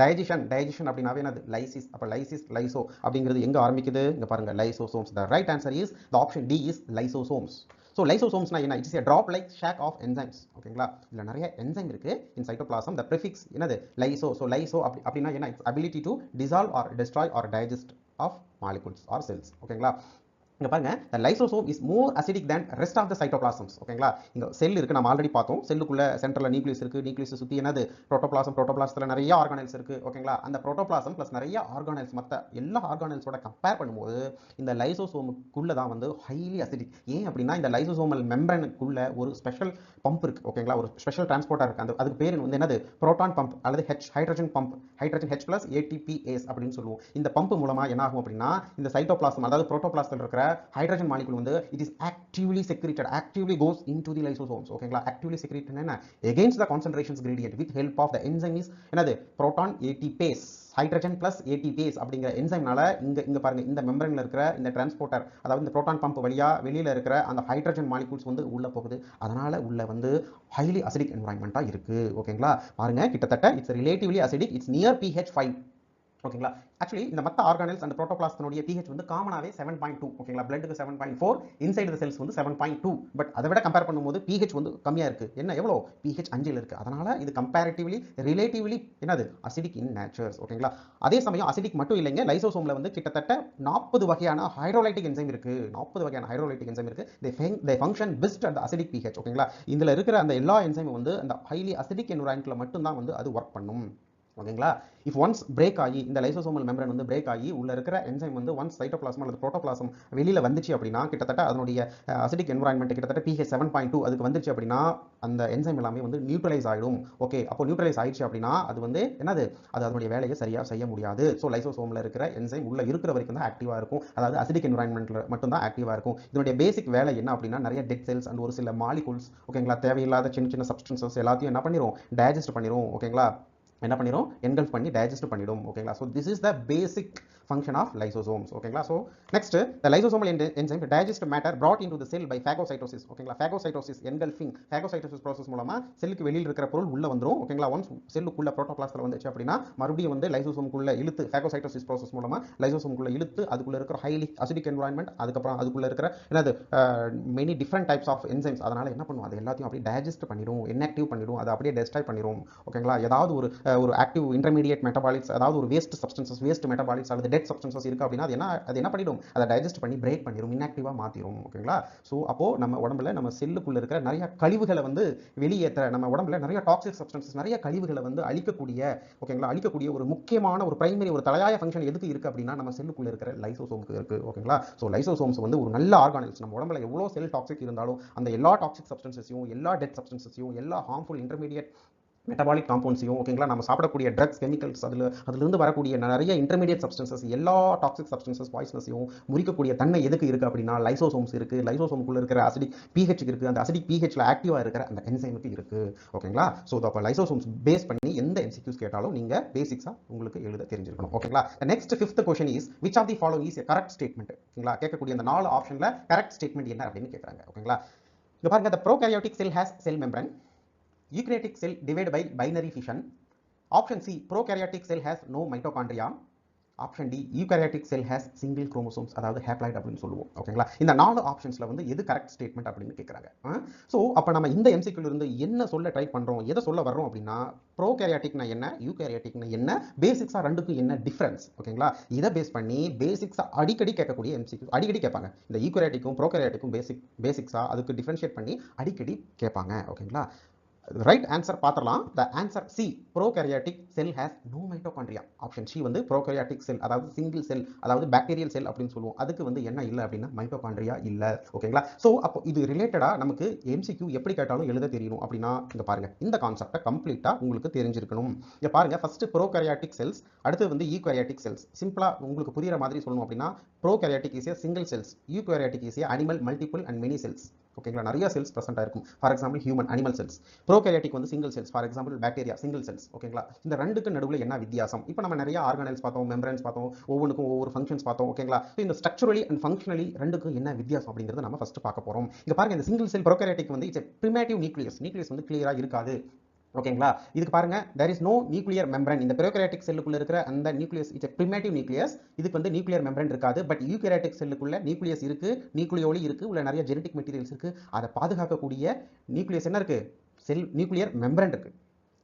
A: டைஜஷன் அப்படின்னாவே என்னது, லைசிஸ். அப்ப லைசிஸ், லைசோ அப்படிங்கிறது எங்க ஆரம்பிக்குது, இங்க பாருங்க, lysosomes. the right answer is the option D is lysosomes. So லைசோசோம்ஸ்னா என்ன, it's a drop like shack of enzymes. ஓகேங்களா? இதுல நிறைய என்சைம் இருக்கு in cytoplasm. the prefix என்னது, லைசோ. ஸோ லைசோ அப்படின்னா என்ன, its ability to dissolve or destroy or digest of molecules or cells. ஓகேங்களா? இங்க பாருங்க, the lysosome is more acidic than rest of the cytoplasms. ஓகேங்களா? இங்க செல் இருக்கு, நம்ம ஆல்ரெடி பார்த்தோம். செல்லுக்குள்ள சென்டர்ல நியூக்ளியஸ் இருக்கு, நியூக்ளியஸ் சுத்தி என்னது, புரோட்டோபிளாசம்ல நிறைய ஆர்கானல்ஸ் இருக்கு. ஓகேங்களா? அந்த புரோட்டோபிளாசம் பிளஸ் நிறைய ஆர்கானல்ஸ் மத்த எல்லா ஆர்கானல்ஸோட கம்பேர் பண்ணும்போது இந்த லைசோசோமுக்குள்ள தான் வந்து ஹைலி அசிடிக். ஏன் அப்படின்னா, இந்த லைசோசோமல் மெம்பரனுக்குள்ள ஒரு ஸ்பெஷல் பம்ப் இருக்கு. ஓகேங்களா? ஒரு ஸ்பெஷல் டிரான்ஸ்போர்ட்டர் இருக்கு. அதுக்கு பேர் வந்து என்னது, புரோட்டான் பம்ப் அல்லது hydrogen pump, hydrogen H+ ATPase அப்படின்னு சொல்லுவோம். இந்த பம்ப் மூலமா என்ன ஆகும் அப்படின்னா, இந்த சைட்டோபிளாசம் அதாவது புரோட்டோபிளாசத்தில் இருக்கிற hydrogen molecule வந்து it is actively secreted, actively goes into the lysosomes. ஓகேங்களா? actively secreted என்ன, against the concentrations gradient with help of the enzyme is என்னது, proton ATPase, hydrogen plus ATPase அப்படிங்கிற என்சைம்னால இங்க பாருங்க, இந்த மெம்பரன்ல இருக்கிற இந்த டிரான்ஸ்போர்ட்டர் அதாவது இந்த புரோட்டான் பம்ப் வழியா வெளியில இருக்கிற அந்த ஹைட்ரஜன் மாலிகூல்ஸ் வந்து உள்ள போகுது. அதனால உள்ள வந்து ஹைலி அசிடிக் என்வைரன்மெண்டா இருக்கு. ஓகேங்களா? பாருங்க, கிட்டத்தட்ட it's relatively acidic, it's near pH 5. ஓகேங்களா? ஆக்சுவலி இந்த மற்ற ஆர்கானல்ஸ் அந்த புரோட்டோபிளாஸ்டனுடைய pH வந்து காமனாவே 7.2. ஓகேங்களா? பிளட்க்கு 7.4, இன்சைட் தி செல்ஸ் வந்து 7.2. பட் அதை விட கம்பேர் பண்ணும்போது pH வந்து கம்மியா இருக்கு. என்ன, எவ்வளோ, pH 5ல இருக்கு. அதனால இது கம்பேரிட்டிவ்லி ரிலேட்டிவ்லி என்னது, அசிடிக் இன் நேச்சர்ஸ். ஓகேங்களா? அதே சமயம் அசிடிக் மட்டும் இல்லைங்க, லைசோசோம்ல வந்து கிட்டத்தட்ட 40 வகையான ஹைட்ரோலைட்டிக் என்சைம் இருக்கு. 40 வகையான ஹைட்ரோலைட்டிக் என்சைம் இருக்கு. they function best at the acidic pH. ஓகேங்களா? இதுல இருக்கிற அந்த எல்லா என்சைமும் வந்து அந்த ஹைலி அசிடிக் என்வைரன்மெண்ட்ல மட்டும் தான் வந்து அது வொர்க் பண்ணும். ஓகேங்களா? இஃப் ஒன்ஸ் பிரேக் ஆகி இந்த லைசோசோமல் மெம்பரன் வந்து பிரேக் ஆகி உள்ள இருக்கிற என்சைம் வந்து ஒன்ஸ் சைட்டோபிளாசம் அல்லது புரோட்டோபிளாசம் வெளியில வந்துச்சு அப்படின்னா கிட்டத்தட்ட அதனுடைய அசிடிக் என்வைரன்மெண்ட் கிட்டத்தட்ட pH 7.2 அதுக்கு வந்துச்சு அப்படின்னா அந்த என்சைம் எல்லாமே வந்து நியூட்ரலைஸ் ஆயிடும். ஓகே, அப்போ நியூட்ரலைஸ் ஆயிடுச்சு அப்படின்னா அது வந்து என்னது, அது அதனுடைய வேலையை சரியா செய்ய முடியாது. ஸோ லைசோசோம்ல இருக்கிற என்சைம் உள்ள இருக்கிற வரைக்கும் தான் ஆக்டிவா இருக்கும். அதாவது அசிடிக் என்வைரன்மெண்ட்ல மட்டும் தான் ஆக்டிவா இருக்கும். இதனுடைய பேசிக் வேலை என்ன அப்படின்னா, நிறைய டெட் செல்ஸ் அண்ட் ஒரு சில மாலிகூல்ஸ், ஓகேங்களா, தேவையில்லாத சின்ன சப்ஸ்டன்சஸ் எல்லாத்தையும் என்ன பண்ணிரும், டைஜஸ்ட் பண்ணிரும். ஓகேங்களா? என்ன பண்ணிரும், என்கல்ஃப் பண்ணி டைஜஸ்ட் பண்ணிடும். ஓகேங்களா? So this is the basic function of lysosomes. ஓகேங்களா? So next, the lysosomal enzyme digest matter brought into the cell by phagocytosis. ஓகேங்களா? phagocytosis engulfing, phagocytosis process மூலமா செல்லுக்கு வெளியில் இருக்கிற பொருள் உள்ள வந்துரும். ஓகேங்களா? ஒன்ஸ் செல்லுக்குள்ள புரோட்டோபிளாஸ்ட்ல வந்துச்சு அப்படின்னா மறுபடியும் வந்து லைசோசோமுக்குள்ள இழுத்து phagocytosis process மூலமா லைசோசோமுக்குள்ள இழுத்து அதுக்குள்ள இருக்கிற ஹைலி அசிடிக் என்வைரன்மெண்ட், அதுக்கப்புறம் அதுக்குள்ள இருக்கிற என்னது many different types of enzymes, அதனால என்ன பண்ணும், அது எல்லாத்தையும் அப்படியே டைஜஸ்ட் பண்ணிடும், இன்ஆக்டிவ் பண்ணிடும், அதை அப்படியே டெஸ்ட்ராய் பண்ணிடும். ஓகேங்களா? ஏதாவது ஒரு ஒரு ஆக்டிவ் இன்டர்மீடியேட் மெட்டபாலிட்ஸ், அதாவது ஒரு வேஸ்ட் சப்ஸ்டன்சஸ், வேஸ்ட் மெட்டபாலிட்ஸ் அல்லது டெட் சப்ஸ்டன்சஸ் இருக்குது அப்படின்னா அது என்ன பண்ணிடும், அதை டைஜஸ்ட் பண்ணி பிரேக் பண்ணிடும், இன்ஆக்டிவாக மாற்றிடும். ஓகேங்களா? ஸோ அப்போ நம்ம உடம்புல நம்ம செல்லுக்குள்ள இருக்கிற நிறைய கழிவுகளை வந்து வெளியேற்ற, நம்ம உடம்புல நிறைய டாக்ஸிக் சப்ஸ்டன்சஸ், நிறைய கழிவுகளை வந்து அழிக்கக்கூடிய, ஓகேங்களா, அழிக்கக்கூடிய ஒரு முக்கியமான ஒரு பிரைமரி ஒரு தலையாய ஃபங்க்ஷன் எதுக்கு இருக்கு அப்படின்னா நம்ம செல்லுக்குள்ள இருக்கிற லைசோசோமுக்கு இருக்கு. ஓகேங்களா? ஸோ லைசோசோம்ஸ் வந்து ஒரு நல்ல ஆர்கானில்ஸ். நம்ம உடம்புல எவ்வளோ செல் டாக்ஸிக் இருந்தாலும் அந்த எல்லா டாக்ஸிக் சப்ஸ்டன்சஸையும், எல்லா டெட் சப்ஸ்டன்சஸையும், எல்லா ஹார்ம்ஃபுல் இன்டர்மீடியட் மெட்டபாலிக் காம்பவுண்ட்ஸையும், ஓகேங்களா, நம்ம சாப்பிடக்கூடிய ட்ரக்ஸ், கெமிக்கல்ஸ், அதிலிருந்து வரக்கூடிய நிறைய இன்டர்மீடியட் சப்ஸ்டன்சஸ், எல்லா டாக்ஸிக் சப்ஸ்டன்சஸ், பாய்ஸ்னஸையும் முறிக்கக்கூடிய தன்மை எதுக்கு இருக்குது அப்படின்னா லைசோசோம்ஸ் இருக்குது. லைசோசோமுக்குள்ள இருக்கிற அசிடிக் pH இருக்குது. அந்த அசிடிக் pHல ஆக்டிவாக இருக்கிற அந்த என்சைமுக்கு இருக்குது. ஓகேங்களா? ஸோ அப்போ லைசோசோம்ஸ் பேஸ் பண்ணி எந்த MCQs கேட்டாலும் நீங்கள் பேசிக்ஸாக உங்களுக்கு எழுத தெரிஞ்சிருக்கணும். ஓகேங்களா? Next fifth question is which of the following is correct statement. ஓகேங்களா? கேட்கக்கூடிய அந்த 4 ஆப்ஷனில் கரெக்ட் ஸ்டேட்மெண்ட் என்ன அப்படின்னு கேட்குறாங்க. ஓகேங்களா? இங்க பாருங்க, the prokaryotic cell has cell membrane. Eukaryotic cell divided by binary fission. Option C, prokaryotic cell has no mitochondria. Option D, eukaryotic cell has single chromosomes, அதாவது ஹேப்ளாய்டு அப்படின்னு சொல்லுவோம். ஓகேங்களா? இந்த 4 ஆப்ஷன்ஸ்ல வந்து எது கரெக்ட் ஸ்டேட்மெண்ட் அப்படின்னு கேட்குறாங்க. ஸோ அப்போ நம்ம இந்த MCQல இருந்து என்ன சொல்ல ட்ரை பண்றோம், எதை சொல்ல வர்றோம் அப்படின்னா ப்ரோகேரியாட்டிக்னா என்ன, யூகாரியோட்டிக்னா என்ன, பேசிக்ஸா ரெண்டுக்கும் என்ன டிஃபரன்ஸ். ஓகேங்களா? இதை பேஸ் பண்ணி பேசிக்ஸா அடிக்கடி கேட்கக்கூடிய MCQ அடிக்கடி கேட்பாங்க. இந்த யூகாரியோட்டிக்கும் ப்ரோகேரியாட்டிக்கும் பேசிக்ஸா அதுக்கு டிஃபரன்ஷியேட் பண்ணி அடிக்கடி கேட்பாங்க. ஓகேங்களா? ரைட் ஆன்சர் பார்த்துடலாம். The answer C, prokaryotic cell has no mitochondria. Option C வந்து ப்ரோகாரியாட்டிக் செல், அதாவது சிங்கிள் செல், அதாவது பாக்டீரியல் செல் அப்படின்னு சொல்லுவோம். அதுக்கு வந்து என்ன இல்லை அப்படின்னா மைட்டோகாண்ட்ரியா இல்லை. ஓகேங்களா? ஸோ அப்போ இது ரிலேட்டடா நமக்கு MCQ எப்படி கேட்டாலும் எழுத தெரியணும் அப்படின்னா இங்க பாருங்க, இந்த கான்செப்டை கம்ப்ளீட்டா உங்களுக்கு தெரிஞ்சிருக்கணும். இங்க பாருங்க, ஃபர்ஸ்ட் ப்ரோகாரியாட்டிக் செல்ஸ், அடுத்து வந்து யூகாரியாட்டிக் செல்ஸ். சிம்பிளா உங்களுக்கு புரியுற மாதிரி சொல்லணும் அப்படின்னா prokaryotic is a single cells, eukaryotic is a animal multiple and many cells. ஓகேங்களா? நிறைய செல்ஸ் பிரசன்ட் ஆயிருக்கும். For example human animal cells. Prokaryotic வந்து single cells, for example bacteria single cells. ஓகேங்களா? இந்த ரெண்டுக்கு நடுவில் என்ன வித்தியாசம்? இப்போ நம்ம நிறைய ஆர்கானல்ஸ் பார்த்தோம், மெம்பரன்ஸ் பார்த்தோம், ஒவ்வொன்றுக்கும் ஒவ்வொரு ஃபங்க்ஷன்ஸ் பார்த்தோம். ஓகேங்களா? இந்த ஸ்ட்ரக்சரலி அண்ட் ஃபங்க்ஷனலி ரெண்டுக்கும் என்ன வித்தியாசம் அப்படிங்கிறத நம்ம ஃபர்ஸ்ட் பார்க்க போறோம். இங்க பாருங்க, இந்த சிங்கிள் செல் ப்ரோகாரியாட்டிக் வந்து இட்ஸ் பிரிமேட்டிவ் நியூக்ளியஸ். நியூக்ளியஸ் வந்து கிளியரா இருக்காது. ஓகேங்களா? இதுக்கு பாருங்க, there is no nuclear membrane. இந்த ப்ரோகாரியாட்டிக் செல்லுக்குள்ள இருக்கிற அந்த நியூக்ளியஸ் இட்ஸ் primitive nucleus. இதுக்கு வந்து நியூக்ளியர் மெம்பரேன் இருக்காது. பட் யூகாரியோட்டிக் செல்லுக்குள்ள நியூக்ளியஸ் இருக்கு, நியூக்ளியோலி இருக்கு, உள்ள நிறைய ஜெனடிக் மெட்டீரியல்ஸ் இருக்கு. அதை பாதுகாக்கக்கூடிய நியூக்ளியஸ் என்ன இருக்கு? செல் நியூக்ளியர் மெம்பரேன் இருக்கு.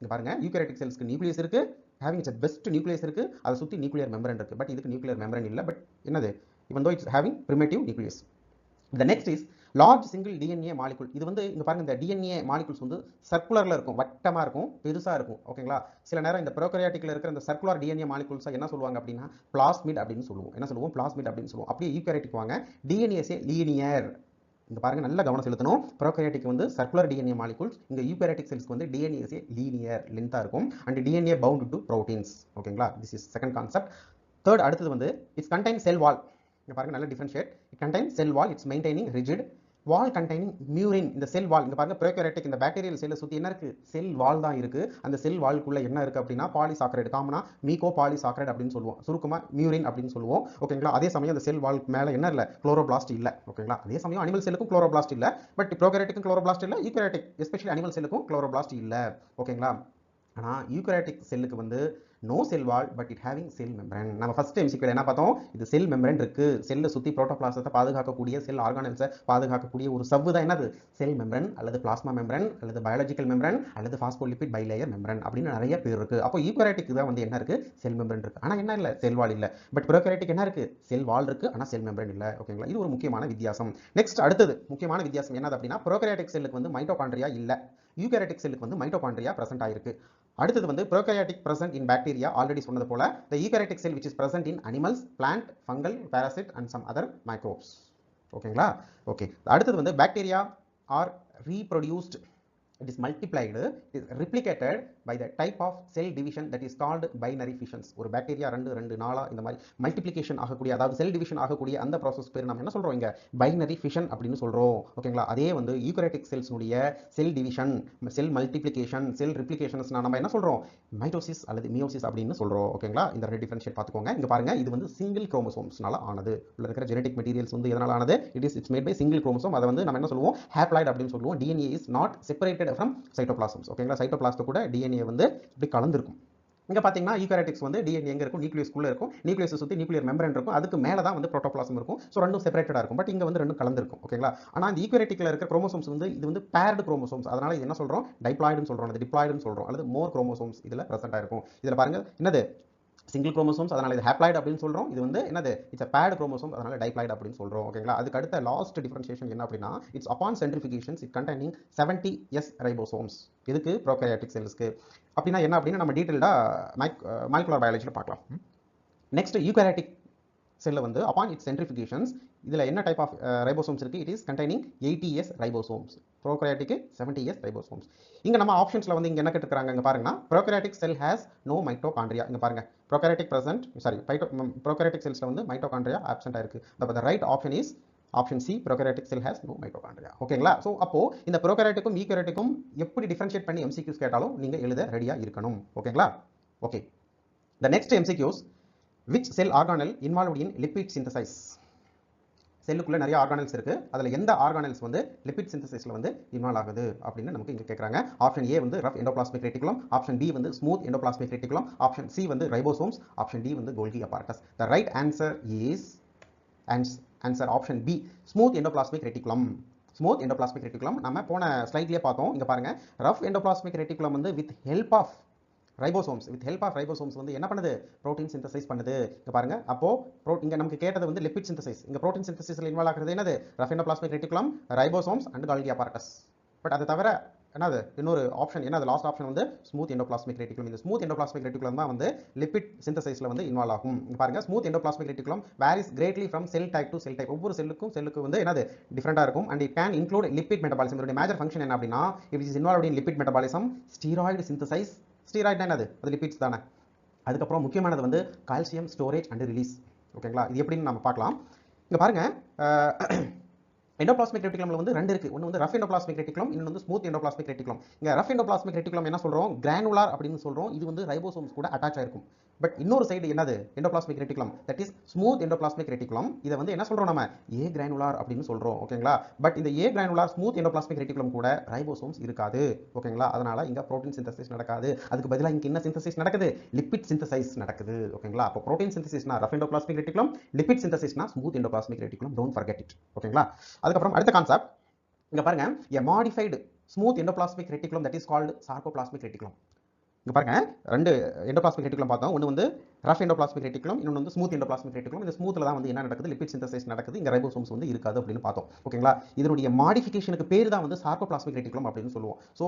A: இங்க பாருங்க, யூகாரியோட்டிக் செல்ஸ்க்கு நியூக்ளியஸ் இருக்கு, having its best நியூக்ளியஸ் இருக்கு, அதை சுத்தி நியூக்ளியர் மெம்பரேன் இருக்கு. பட் இதுக்கு நியூக்ளியர் மெம்பரேன் இல்ல. பட் என்னது? even though it's having primitive nucleus. The next is large single DNA molecule. இது வந்து இங்க பாருங்க, இந்த DNA மாலிகுல்ஸ் வந்து சர்க்குலர்ல இருக்கும், வட்டமா இருக்கும், பெருசா இருக்கும். ஓகேங்களா? சில நேரம் இந்த ப்ரோகாரியாட்டிக்ல இருக்கிற இந்த சர்க்குலர் DNA மாலிகுல்ஸ் என்ன சொல்லுவாங்க அப்படின்னா பிளாஸ்மிட் அப்படின்னு சொல்லுவோம். என்ன சொல்லுவோம்? பிளாஸ்மிட் அப்படின்னு சொல்லுவோம். அப்படியே யூகாரியோட்டிக் வாங்க, DNA லீனியர். இங்க பாருங்க, நல்ல கவனம் செலுத்தணும். ப்ரோகாரியோட்டிக் வந்து சர்க்குலர் DNA மாலிகுல்ஸ், இங்க யூகாரியோட்டிக் செல்ஸ்க்கு வந்து DNA லீனியர், லென்த்தா இருக்கும். And DNA bound to proteins. ஓகேங்களா? This is second concept. Third, அடுத்தது வந்து இட்ஸ் கண்டைன் செல் வால். இங்க பாருங்க, நல்ல differentiate. It contain cell wall, it's maintaining rigid wall containing murein. இந்த செல் வால் இங்க பாருங்க, ப்ரோகாரியோட்டிக் இந்த பாக்டீரியல் செல்லை சுத்தி என்ன இருக்கு? செல் வால் தான் இருக்கு. அந்த செல் வால்குள்ள என்ன இருக்கு அப்படின்னா பாலிசாக்கரைடு, காமனா மீகோ பாலிசாக்கரைடு அப்படின்னு சொல்லுவோம், சுருக்கமா மியூரின் அப்படின்னு சொல்லுவோம். ஓகேங்களா? அதே சமயம் அந்த செல் வால் மேல என்ன இல்ல? குளோரோபிளாஸ்ட் இல்ல. ஓகேங்களா? அதே சமயம் அனிமல் செல்லுக்கும் குளோரோபிளாஸ்ட் இல்ல. பட் ப்ரோகாரியோட்டிக்கும் குளோரோபிளாஸ்ட் இல்ல, யூகாரியோட்டிக் எஸ்பெஷலி அனிமல் செல்லுக்கும் குளோரோபிளாஸ்ட் இல்ல. ஓகேங்களா? ஆனா யூகாரியோட்டிக் செல்லுக்கு வந்து no cell wall, but it having cell membrane. நம்ம ஃபர்ஸ்ட் MCQ என்ன பார்த்தோம்? இது செல் மெம்பரேன் இருக்கு. செல்லை சுத்தி புரோட்டோபிளாசத்தை பாதுகாக்கக்கூடிய, செல் ஆர்கானல்ஸை பாதுகாக்கக்கூடிய ஒரு சவ்வு தான் என்னது? செல் மெம்பரேன் அல்லது பிளாஸ்மா மெம்பரேன் அல்லது பயாலஜிக்கல் மெம்பரேன் அல்லது பாஸ்போலிபிட் பைலேயர் மெம்பரேன் அப்படின்னு நிறைய பேர் இருக்கு. அப்போ யூகாரியோட்டிக் தான் வந்து என்ன இருக்கு? செல் மெம்பரேன் இருக்கு. ஆனா என்ன இல்ல? செல் வால் இல்ல. பட் ப்ரோகாரியோட்டிக் என்ன இருக்கு? செல் வால் இருக்கு, ஆனா செல் மெம்பரேன் இல்ல. ஓகேங்களா? இது ஒரு முக்கியமான வித்தியாசம். நெக்ஸ்ட், அடுத்தது முக்கியமான வித்தியாசம் என்னது அப்படின்னா ப்ரோகாரியோட்டிக் செல்லுக்கு வந்து மைட்டோகாண்ட்ரியா இல்ல, யூகாரியோட்டிக் செல்லுக்கு வந்து மைட்டோகாண்ட்ரியா பிரசன்ட் ஆயிருக்கு. அடுத்தது வந்து prokaryotic present in bacteria, already சொன்னது போல the eukaryotic cell which is present in animals, plant, fungal, parasite and some other microbes. ஓகேங்களா? ஓகே. அடுத்தது வந்து bacteria are reproduced, it is multiplied, it is replicated by the type of cell division that is called binary fissions. ஒரு பாக்டீரியா 2 4 இந்த மாதிரி மல்டிப்ளிகேஷன் ஆகக்கூடிய, அதாவது செல் டிவிஷன் ஆகக்கூடிய அந்த ப்ராசஸ் பேர் நம்ம என்ன சொல்றோம்? இங்க பைனரி ஃபிஷன் அப்படின்னு சொல்றோம். ஓகேங்களா? அதே வந்து யூகாரியோட்டிக் செல்ஸ்னுடைய செல் டிவிஷன், செல் மல்டிப்ளிகேஷன், செல் ரிப்ளிகேஷன்ஸ் நம்ம என்ன சொல்றோம்? மைட்டோசிஸ் அல்லது மியோசிஸ் அப்படின்னு சொல்றோம். ஓகேங்களா? இந்த ரெண்டு டிஃபரன்ஷியேட் பார்த்துக்கோங்க. இங்க பாருங்க, இது வந்து சிங்கிள் குரோமோசோம்ஸ்னால ஆனது. உள்ள இருக்கிற ஜெனடிக் மெட்டீரியல்ஸ் வந்து எதனால ஆனது? It's made by single chromosome. அதை வந்து நம்ம என்ன சொல்லுவோம்? ஹேப்ளாய்டு அப்படின்னு சொல்லுவோம். DNA is not separated from cytoplasms. ஓகேங்களா? சைட்டோபிளாஸ்ட் கூட DNA வந்து இப்படி கலந்துருக்கும். இங்க பாத்தீங்கன்னா யூகாரியோட்டிக்ஸ் வந்து டிஎன்ஏ எங்க இருக்கும், நியூக்ளியஸ்க்குள்ள இருக்கும், நியூக்ளியஸ் சுத்தி நியூக்ளியர் மெம்பரேன் இருக்கும், அதுக்கு மேல தான் வந்து புரோட்டோபிளாசம் இருக்கும். ஸோ ரெண்டும் செப்பரேட்டடா இருக்கும். பட் இங்க வந்து ரெண்டும் கலந்துருக்கும். ஓகேங்களா? ஆனா இந்த யூகாரியோட்டிக்ல இருக்கிற குரோமோசோம்ஸ் வந்து இது வந்து பேர்டு குரோமோசோம்ஸ். அதனால இது என்ன சொல்றோம், டைப்ளாய்டுன்னு சொல்றோம், அல்லது டிப்ளாய்டுன்னு சொல்றோம், அல்லது மோர் குரோமோசோம்ஸ் இதுல பிரசன்ட் ஆயிருக்கும். இதுல பாருங்க என்னது சிங்கிள் குரோமோசோம்ஸ், அதனால இது ஹேப்ளாய்டு அப்படின்னு சொல்றோம். இது வந்து என்னது, இட்ஸ் பேர்டு குரோமோசோம், அதனால டைப்ளாய்டு அப்படின்னு சொல்றோம். ஓகேங்களா? அதுக்கு அடுத்த லாஸ்ட் டிஃபரன்ஷியேஷன் என்ன அப்படின்னா, it's upon centrifugations it containing 70s ribosomes. இதுக்கு ப்ரோகாரியோட்டிக் செல்ஸ்க்கு. அப்படின்னா என்ன அப்படின்னு நம்ம டீடைல்டா மாலிகுலர் பயாலஜியில் பார்க்கலாம். நெக்ஸ்ட் யூகாரியோட்டிக் செல்ல வந்து அப்பான் இட்ஸ் சென்ட்ரிஃபிகேஷன்ஸ் இதில் என்ன டைப் ஆஃப் ரைபோசோம்ஸ் இருக்குது, it is containing 80s ribosomes. ப்ரோகாரியோட்டிக்கு 70s ரைபோசோம்ஸ். இங்கே நம்ம ஆப்ஷன்ஸில் வந்து இங்கே என்ன கேட்டுருக்காங்க, இங்கே பாருங்கன்னா prokaryotic cell has no mitochondria. இங்கே பாருங்க ப்ரோகாரியோட்டிக் பிரசன்ட், சாரி ப்ரோகாரியோட்டிக் செல்ஸில் வந்து மைட்டோகாண்ட்ரியா ஆப்சென்ட் ஆயிருக்கு. The right option is option C, prokaryotic cell has no mitochondria. ஓகேங்களா? ஸோ அப்போ இந்த ப்ரோகாரியோட்டிக்கும் யூகாரியோட்டிக்கும் எப்படி டிஃபரன்ஷியேட் பண்ணி எம்சிக்யூஸ் கேட்டாலும் நீங்கள் எழுத ரெடியாக இருக்கணும். ஓகேங்களா? Okay, the next MCQs, which cell organelle involved in lipid synthesis. செல்லுக்குள்ள நிறைய ஆர்கானல்ஸ் இருக்கு, அதுல எந்த ஆர்கானல்ஸ் வந்து லிபிட் சிந்தசிஸ்ல வந்து இன்வால்வ் ஆகுது அப்படின்னு நமக்கு இங்க கேக்குறாங்க. ஆப்ஷன் ஏ வந்து rough endoplasmic reticulum, option B வந்து smooth endoplasmic reticulum, option C வந்து ரைபோசோம்ஸ், ஆப்ஷன் டி வந்து Golgi apparatus. The right answer is answer option B, smooth endoplasmic reticulum. Smooth endoplasmic reticulum நம்ம போன ஸ்லைட்லயே பார்த்தோம். இங்க பாருங்க ரஃப் எண்டோபிளாஸ்மிக் ரெட்டிகுலம் வந்து with help of ribosomes, with help of ribosomes வந்து என்ன பண்ணுது, புரோட்டீன் சிந்தசைஸ் பண்ணுது. இங்க பாருங்க, அப்போ இங்க நமக்கு கேட்டது வந்து லிபிட் சிந்தசைஸ், இங்க புரோட்டீன் சிந்தசிஸ்ல இன்வால்வ் ஆகுறது என்னது, rough endoplasmic reticulum, ribosomes and கோல்கி apparatus. But அது தவிர என்னது இன்னொரு ஆப்ஷன், என்னது லாஸ்ட் ஆப்ஷன் வந்து ஸ்மூத் எண்டோபிளாஸ்மிக் ரெட்டிகுலம். இந்த ஸ்மூத் எண்டோபிளாஸ்மிக் ரெட்டிகுலம் தான் வந்து லிபிட் சிந்தசைஸ்ல வந்து இன்வால்வ் ஆகும். இங்க பாருங்க smooth endoplasmic reticulum varies greatly from sell type to sell type. ஒவ்வொரு செல்லுக்கு வந்து என்னது டிஃபரெண்டா இருக்கும். And it can include lipid metabolism. இதோட மேஜர் ஃபங்க்ஷன் என்ன அப்படின்னா, it is involved in lipid metabolism, steroid synthesise. ஸ்டீராய்டுனா என்னது, அது லிபிட்ஸ் தானே. அதுக்கப்புறம் முக்கியமானது வந்து கால்சியம் ஸ்டோரேஜ் அண்ட் ரிலீஸ். ஓகேங்களா? இது எப்படின்னு நம்ம பார்க்கலாம். இங்க பாருங்க எண்டோபிளாஸ்மிக் ரெட்டிகுலம்ல வந்து ரெண்டு இருக்கு. ஒன்னு வந்து ரஃப் எண்டோபிளாஸ்மிக் ரெட்டிகுலம், இன்னொன்று வந்து ஸ்மூத் எண்டோபிளாஸ்மிக் ரெட்டிகுலம். இங்க ரஃப் எண்டோபிளாஸ்மிக் ரெட்டிகுலம் என்ன சொல்றோம், கிரானுலார் அப்படின்னு சொல்றோம். இது வந்து ரைபோசோம்ஸ் கூட அட்டாச் ஆயிருக்கும். பட் இன்னொரு சைடு என்னது endoplasmic reticulum, that is smooth endoplasmic reticulum. இதை வந்து என்ன சொல்றோம், நம்ம ஏ கிரானுலார் அப்படின்னு சொல்றோம். ஓகேங்களா? பட் இந்த ஏ கிரானுலார் ஸ்மூத் எண்டோபிளாஸ்மிக் ரெட்டிகுலம் கூட ரைபோசோம்ஸ் இருக்காது. ஓகேங்களா? அதனால இங்க புரோட்டீன் சிந்தசிஸ் நடக்காது. அதுக்கு பதிலாக இங்க என்ன சிந்தசிஸ் நடக்குது, லிபிட் சிந்தசைஸ் நடக்குது. ஓகேங்களா? அப்போ புரோட்டீன் சிந்தசிஸ்னா ரஃப் எண்டோபிளாஸ்மிக் ரெட்டிகுலம், லிபிட் சிந்தசிஸ்னா smooth endoplasmic reticulum. Don't forget it. ஓகேங்களா? அதுக்கப்புறம் அடுத்த கான்செப்ட் இங்க பாருங்க, a modified smooth endoplasmic reticulum that is called sarcoplasmic reticulum. இங்க பாருங்க ரெண்டு எண்டோபிளாஸ்மிக் ரெட்டிகுலம் பார்த்தோம். ஒன்னு வந்து ரஃப் எண்டோபிளாஸ்மிக் ரெட்டிகுலம், இன்னொன்று வந்து ஸ்மூத் எண்டோபிளாஸ்மிக் ரெட்டிகுலம். இந்த ஸ்மூத்ல தான் வந்து என்ன நடக்குது, லிபிட் சிந்தசைஸ் நடக்குது. இங்க ரைபோசோம்ஸ் வந்து இருக்காது அப்படின்னு பார்த்தோம். ஓகேங்களா? இதனுடைய மாடிஃபிகேஷனுக்கு பேர் தான் வந்து சார்கோபிளாஸ்மிக் ரெட்டிகுலம் அப்படின்னு சொல்லுவோம். ஸோ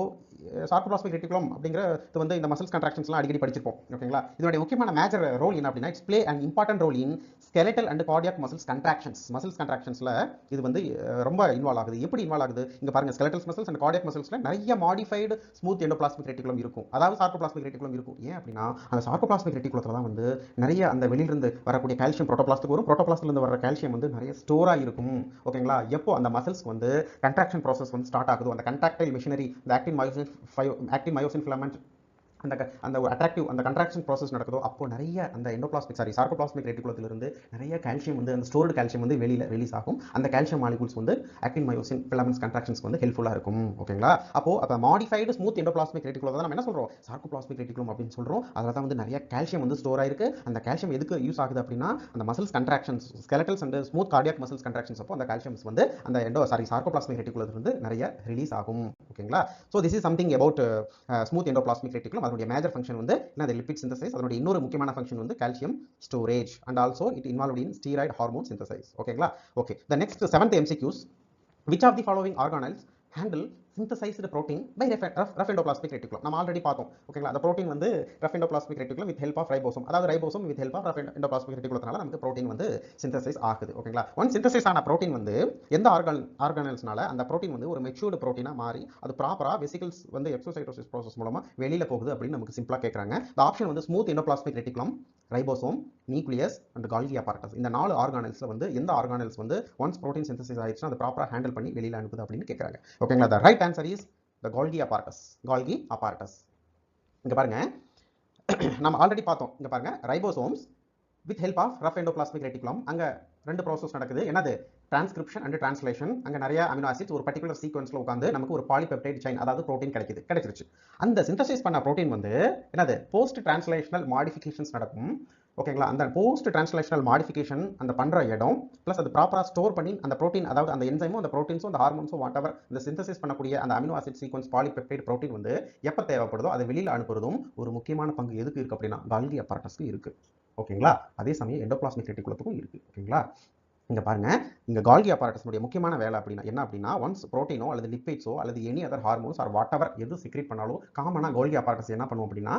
A: சார்கோபிளாஸ்மிக் ரெட்டிகுலம் அப்படிங்கிறது வந்து இந்த மசில்ஸ் கண்ட்ராக்ஷன்ஸ்லாம் அடிக்கடி படிச்சிருப்போம். ஓகேங்களா? இதனுடைய முக்கியமான மேஜர் ரோல் என்ன அப்படின்னா, it's play and important role in skeletal and cardiac muscles contractions. Muscles கண்ட்ராக்ஷன்ஸ்ல இது வந்து ரொம்ப இன்வால்வ் ஆகுது. எப்படி இன்வால்வ் ஆகுது, இங்க பாருங்க skeletal muscles and cardiac musclesல நிறைய மாடிஃபைடு ஸ்மூத் எண்டோபிளாஸ்மிக் ரெட்டிகுலம் இருக்கும், அதாவது சார்கோபிளாஸ்மிக் ரெட்டிகுலம் இருக்கும். ஏன் அப்படின்னா அந்த சார்கோபிளாஸ்மிக் ரெட்டிகுலத்துல தான் வந்து நிறைய அந்த வெளியிலிருந்து வரக்கூடிய கால்சியம் புரோட்டோபிளாஸ்டுக்கு வரும். புரோட்டோபிளாஸ்ட்ல இருந்து வர கால்சியம் வந்து நிறைய ஸ்டோர் ஆகிருக்கும். ஓகேங்களா? எப்போ அந்த மசில்ஸ் வந்து கண்ட்ராக்ஷன் ப்ராசஸ் வந்து ஸ்டார்ட் ஆகுது, அந்த கண்ட்ராக்டைல் மிஷினரி, இந்த ஆக்டின் மயோசின் ஃபிலமெண்ட், அந்த அட்ராக்டிவ் அந்த கண்ட்ராக்ஷன் ப்ராசஸ் நடக்குதோ அப்போ நிறைய அந்த சார்கோபிளாஸ்மிக் ரெட்டிகுலத்திலிருந்து நிறைய கால்சியம் வந்து அந்த ஸ்டோர்டு கால்சியம் வந்து வெளியில ரிலீஸ் ஆகும். அந்த கால்சியம் மாலிகூல்ஸ் வந்து ஆக்டின் மயோசின் ஃபிலமெண்ட்ஸ் கண்ட்ராக்ஷன்ஸ்க்கு வந்து ஹெல்ப்ஃபுல்லா இருக்கும். ஓகேங்களா? அப்போ மாடிஃபைடு ஸ்மூத் எண்டோபிளாஸ்மிக் ரெட்டிகுலத்தை நம்ம என்ன சொல்றோம், சார்கோபிளாஸ்மிக் ரெட்டிகுலம் அப்படின்னு சொல்றோம். அதுல தான் வந்து நிறைய கால்சியம் வந்து ஸ்டோர் ஆயிருக்கு. அந்த கால்சியம் எதுக்கு யூஸ் ஆகுது அப்படின்னா, அந்த muscles contractions, skeletals and smooth cardiac muscles contractions அப்போ அந்த கால்சியம்ஸ் வந்து அந்த சார்கோபிளாஸ்மிக் ரெட்டிகுலத்திலிருந்து நிறைய ரிலீஸ் ஆகும். ஓகேங்களா? So this is something about smooth endoplasmic reticulum. அதனுடைய மேஜர் ஃபங்க்ஷன் வந்து என்னது, லிபிட் சிந்தசைஸ். அதனுடைய இன்னொரு முக்கியமான ஃபங்க்ஷன் வந்து calcium storage and also it involved in steroid hormone synthesise. ஓகேங்களா? Okay, the next 7th MCQs, which of the following organelles handle synthesized protein by rough endoplasmic reticulum. நம்ம ஆல்ரெடி பார்த்தோம். ஓகேங்களா? அந்த புரோட்டீன் வந்து rough endoplasmic reticulum with help of ribosome, அதாவது ribosome with help of rough endoplasmic reticulumனால நமக்கு புரோட்டீன் வந்து சிந்தசைஸ் ஆகுது. ஓகேங்களா? ஒன் சிந்தசைஸ் ஆன புரோட்டீன் வந்து எந்த ஆர்கானல்ஸ்னால அந்த புரோட்டீன் வந்து ஒரு மெச்சூர்டு புரோட்டீனா மாறி அது ப்ராப்பரா வெசிகல்ஸ் வந்து எக்ஸோசைட்டோசிஸ் ப்ராசஸ் மூலமா வெளியில போகுது அப்படின்னு நமக்கு சிம்பிளா கேக்குறாங்க. இந்த ஆப்ஷன் வந்து smooth endoplasmic reticulum, ribosome, nucleus and கோல்கி apparatus. இந்த 4 ஆர்கானல்ஸ்ல வந்து எந்த ஆர்கானல்ஸ் வந்து ஒன்ஸ் புரோட்டீன் சிந்தசைஸ் ஆயிடுச்சுன்னா அது ப்ராப்பரா ஹேண்டில் பண்ணி வெளியில அனுப்புது அப்படின்னு கேக்குறாங்க. ஓகேங்களா? the right answer is the Golgi apparatus. Golgi apparatus. இங்க பாருங்க நம்ம ஆல்ரெடி பார்த்தோம். இங்க பாருங்க ribosomes with help of rough endoplasmic reticulum. அங்க ரெண்டு ப்ராசஸ் நடக்குது. என்னது, டிரான்ஸ்கிரிப்ஷன் அண்ட் டிரான்ஸ்லேஷன் அங்கே நிறைய அமினோ ஆசிட்ஸ் ஒரு பர்டிகுலர் சீக்வன்ஸில் உட்காந்து நமக்கு ஒரு பாலிபெப்டைட் செயின் அதாவது ப்ரோட்டீன் கிடைச்சிருச்சு. அந்த சிந்தசிஸ் பண்ண ப்ரோட்டீன் வந்து என்னது போஸ்ட் டிரான்ஸ்லேஷனல் மாடிஃபிகேஷன்ஸ் நடக்கும். ஓகேங்களா, அந்த போஸ்ட் டிரான்ஸ்லேஷனல் மாடிஃபிகேஷன் அந்த பண்ணுற இடம் ப்ளஸ் அது ப்ராப்பராக ஸ்டோர் பண்ணி அந்த ப்ரோட்டீன் அதாவது அந்த என்சைமும் அந்த ப்ரோட்டீன்ஸும் அந்த ஹார்மோன்ஸும் வாட் எவர் இந்த சிந்தசிஸ் பண்ணக்கூடிய அந்த amino acid sequence polypeptide protein வந்து எப்போ தேவைப்படுதோ அதை வெளியில் அனுப்புறதும் ஒரு முக்கியமான பங்கு எதுக்கு இருக்குது அப்படின்னா கால்கி அப்பராட்டஸ்க்கு இருக்குது. ஓகேங்களா, அதே சமயம் எண்டோபிளாஸ்மிக் ரெட்டிகுலத்துக்கும் இருக்குது. ஓகேங்களா, இங்க பாருங்க, இங்க கால்கி அப்பராட்டஸ்னுடைய முக்கியமான வேலை அப்படின்னா என்ன அப்படின்னா ஒன்ஸ் புரோட்டீனோ அல்லது லிப்பிட்ஸோ அல்லது any other hormones or whatever எது செக்ரேட் பண்ணாலும் காமனா கால்கி அப்பராட்டஸ் என்ன பண்ணும் அப்படின்னா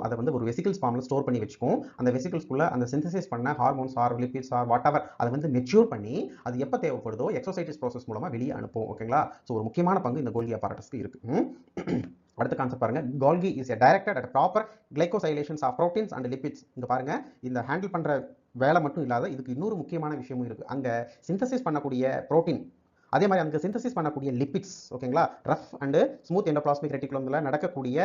A: அதை வந்து ஒரு வெசிகல்ஸ் ஃபார்ம்ல ஸ்டோர் பண்ணி வச்சுக்கும். அந்த வெசிகல்ஸ்குள்ள அந்த சிந்தசிஸ் பண்ண hormones or lipids or whatever அதை வந்து மெச்சூர் பண்ணி அது எப்போ தேவைப்படுதோ எக்ஸோசைட்டிஸ் ப்ராசஸ் மூலமா வெளியே அனுப்பும். ஓகேங்களா, ஸோ ஒரு முக்கியமான பங்கு இந்த கால்கி அப்பராட்டஸ்க்கு இருக்கு. அடுத்த கான்செப்ட் பாருங்க, Golgi is directed at proper glycosylations of proteins and lipids. இங்க பாருங்க, இந்த ஹேண்டில் பண்ற வேலை மட்டும் இல்லாத இதுக்கு இன்னொரு முக்கியமான விஷயமும் இருக்கு. அங்க சிந்தசிஸ் பண்ணக்கூடிய புரோட்டீன் அதே மாதிரி அங்கே சிந்தசிஸ் பண்ணக்கூடிய லிப்பிட்ஸ் ஓகேங்களா ரஃப் அண்ட் ஸ்மூத் எண்டோபிளாஸ்மிக் ரெட்டிகுலம்ல நடக்கக்கூடிய